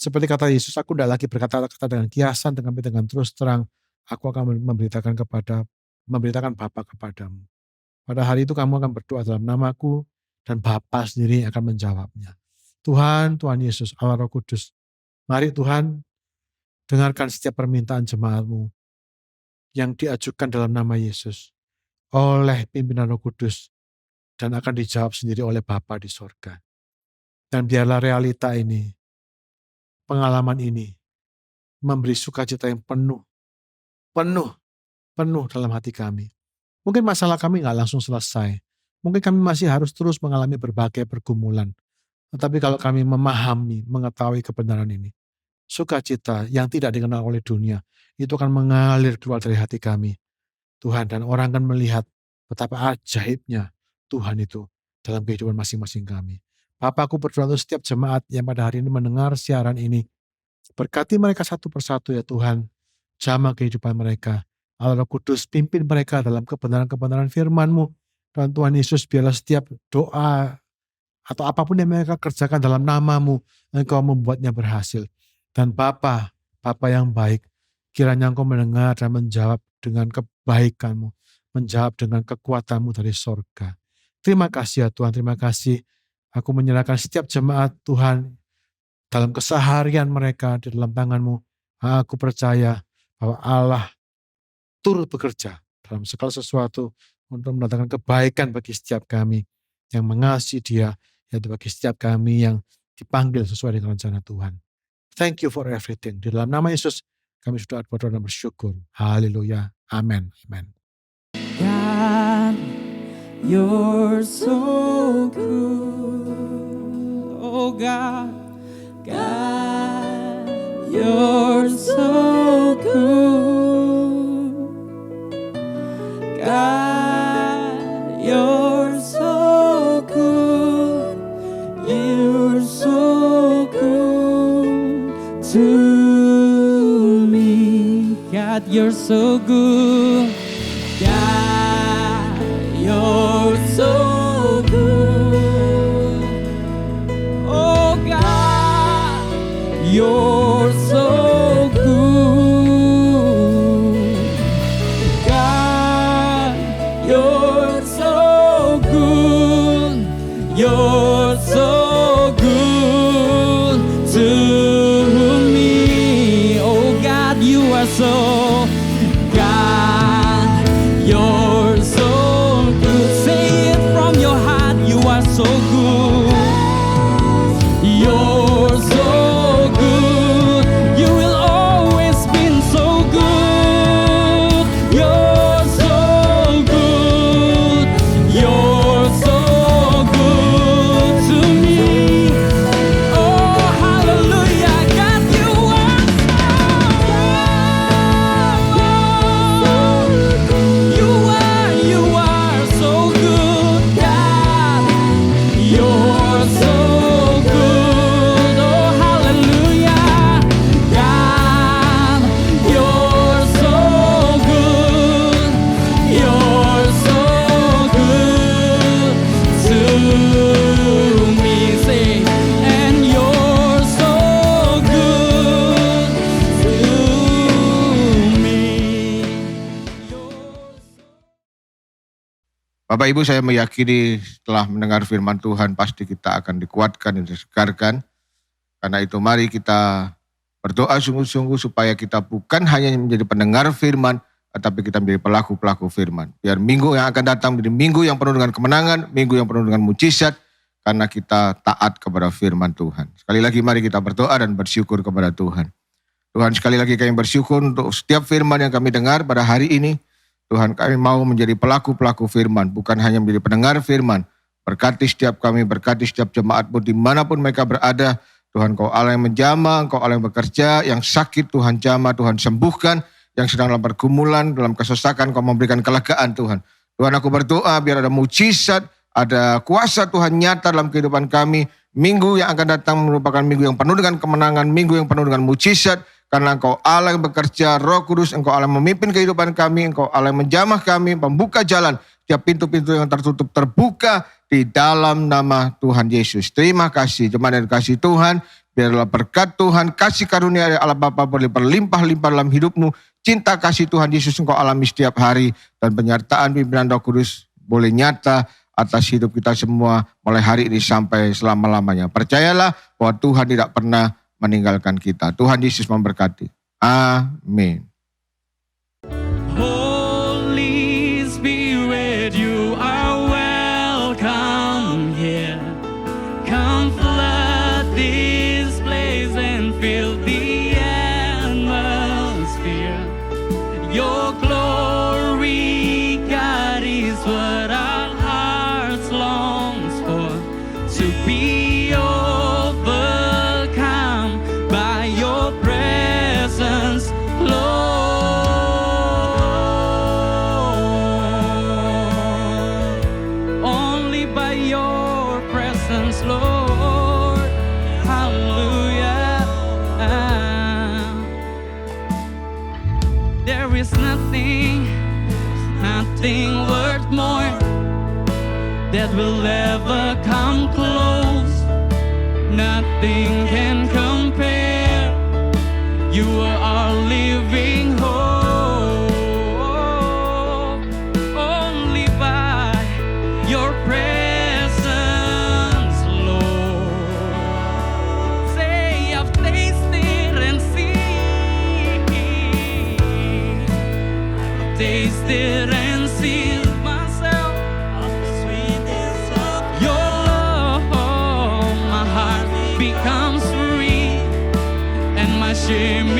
Seperti kata Yesus, aku tidak lagi berkata-kata dengan kiasan, tapi dengan terus terang, aku akan memberitakan Bapa kepadamu. Pada hari itu kamu akan berdoa dalam namaku, dan Bapa sendiri akan menjawabnya. Tuhan Yesus, Allah Roh Kudus, mari Tuhan, dengarkan setiap permintaan jemaatmu yang diajukan dalam nama Yesus oleh pimpinan Roh Kudus, dan akan dijawab sendiri oleh Bapa di sorga. Dan biarlah realita ini, pengalaman ini, memberi sukacita yang penuh dalam hati kami. Mungkin masalah kami gak langsung selesai. Mungkin kami masih harus terus mengalami berbagai pergumulan. Tetapi kalau kami memahami, mengetahui kebenaran ini, sukacita yang tidak dikenal oleh dunia, itu akan mengalir keluar dari hati kami. Tuhan, dan orang akan melihat betapa ajaibnya Tuhan itu dalam kehidupan masing-masing kami. Bapa, aku berdoa untuk setiap jemaat yang pada hari ini mendengar siaran ini. Berkati mereka satu persatu ya Tuhan. Jamah kehidupan mereka. Allah Roh Kudus, pimpin mereka dalam kebenaran-kebenaran firman-Mu. Dan Tuhan Yesus, biarlah setiap doa atau apapun yang mereka kerjakan dalam nama-Mu, Engkau membuatnya berhasil. Dan Bapa yang baik, kiranya Engkau mendengar dan menjawab dengan kebaikan-Mu, menjawab dengan kekuatan-Mu dari sorga. Terima kasih ya Tuhan, terima kasih. Aku menyerahkan setiap jemaat Tuhan dalam keseharian mereka di dalam tangan-Mu. Aku percaya bahwa Allah turut bekerja dalam segala sesuatu untuk mendatangkan kebaikan bagi setiap kami yang mengasihi Dia, yaitu bagi setiap kami yang dipanggil sesuai dengan rencana Tuhan. Thank you for everything. Di dalam nama Yesus kami sudah berdoa dan bersyukur. Haleluya. Amin. Amin. God, you're so good. Oh God, you're so good. God, you're so good. You're so good to me. God, you're so good. God, you're so good. Oh God, you're so good. God, you're so good. You're so good to me. Oh God, you are so God, you're so good. Say it from your heart, you are so good. You're so good. You will always be so good. You're so good. You're so good to me. Oh, hallelujah. God, you are you are so good, God. You're so good. Oh, hallelujah. God, you're so good. You're so good to me. Say, and you're so good to me. Bapak Ibu, saya meyakini setelah mendengar firman Tuhan pasti kita akan dikuatkan dan disegarkan. Karena itu mari kita berdoa sungguh-sungguh supaya kita bukan hanya menjadi pendengar firman, tetapi kita menjadi pelaku-pelaku firman. Biar minggu yang akan datang menjadi minggu yang penuh dengan kemenangan, minggu yang penuh dengan mujizat, karena kita taat kepada firman Tuhan. Sekali lagi mari kita berdoa dan bersyukur kepada Tuhan. Tuhan, sekali lagi kami bersyukur untuk setiap firman yang kami dengar pada hari ini. Tuhan, kami mau menjadi pelaku-pelaku firman, bukan hanya menjadi pendengar firman. Berkati setiap kami, berkati setiap jemaat-Mu dimanapun mereka berada. Tuhan, Kau Allah yang menjamah, Kau Allah yang bekerja, yang sakit Tuhan jamah, Tuhan sembuhkan, yang sedang dalam pergumulan, dalam kesesakan, Kau memberikan kelegaan Tuhan. Tuhan, aku berdoa biar ada mujizat, ada kuasa Tuhan nyata dalam kehidupan kami. Minggu yang akan datang merupakan minggu yang penuh dengan kemenangan, minggu yang penuh dengan mujizat. Karena Engkau Allah yang bekerja, Roh Kudus, Engkau Allah yang memimpin kehidupan kami, Engkau Allah yang menjamah kami, membuka jalan. Setiap pintu-pintu yang tertutup terbuka di dalam nama Tuhan Yesus. Terima kasih, jemaat yang dikasihi Tuhan. Biarlah berkat Tuhan, kasih karunia dari Allah Bapa boleh berlimpah-limpah dalam hidupmu. Cinta kasih Tuhan Yesus engkau alami setiap hari. Dan penyertaan pimpinan Roh Kudus boleh nyata atas hidup kita semua mulai hari ini sampai selama-lamanya. Percayalah bahwa Tuhan tidak pernah meninggalkan kita. Tuhan Yesus memberkati. Amin. Holy Spirit, you are welcome here. Come flood this place and fill the atmosphere. Your glory, God, is what our hearts longs for. To be overcome by your presence, Lord. Only by your presence, Lord. Hallelujah. There is nothing worth more that will ever come close. Nothing can compare. You are our living hope. Only by your presence, Lord. Say, I've tasted and seen. I've tasted and seen myself of the sweetness of your love. My heart becomes free and my shame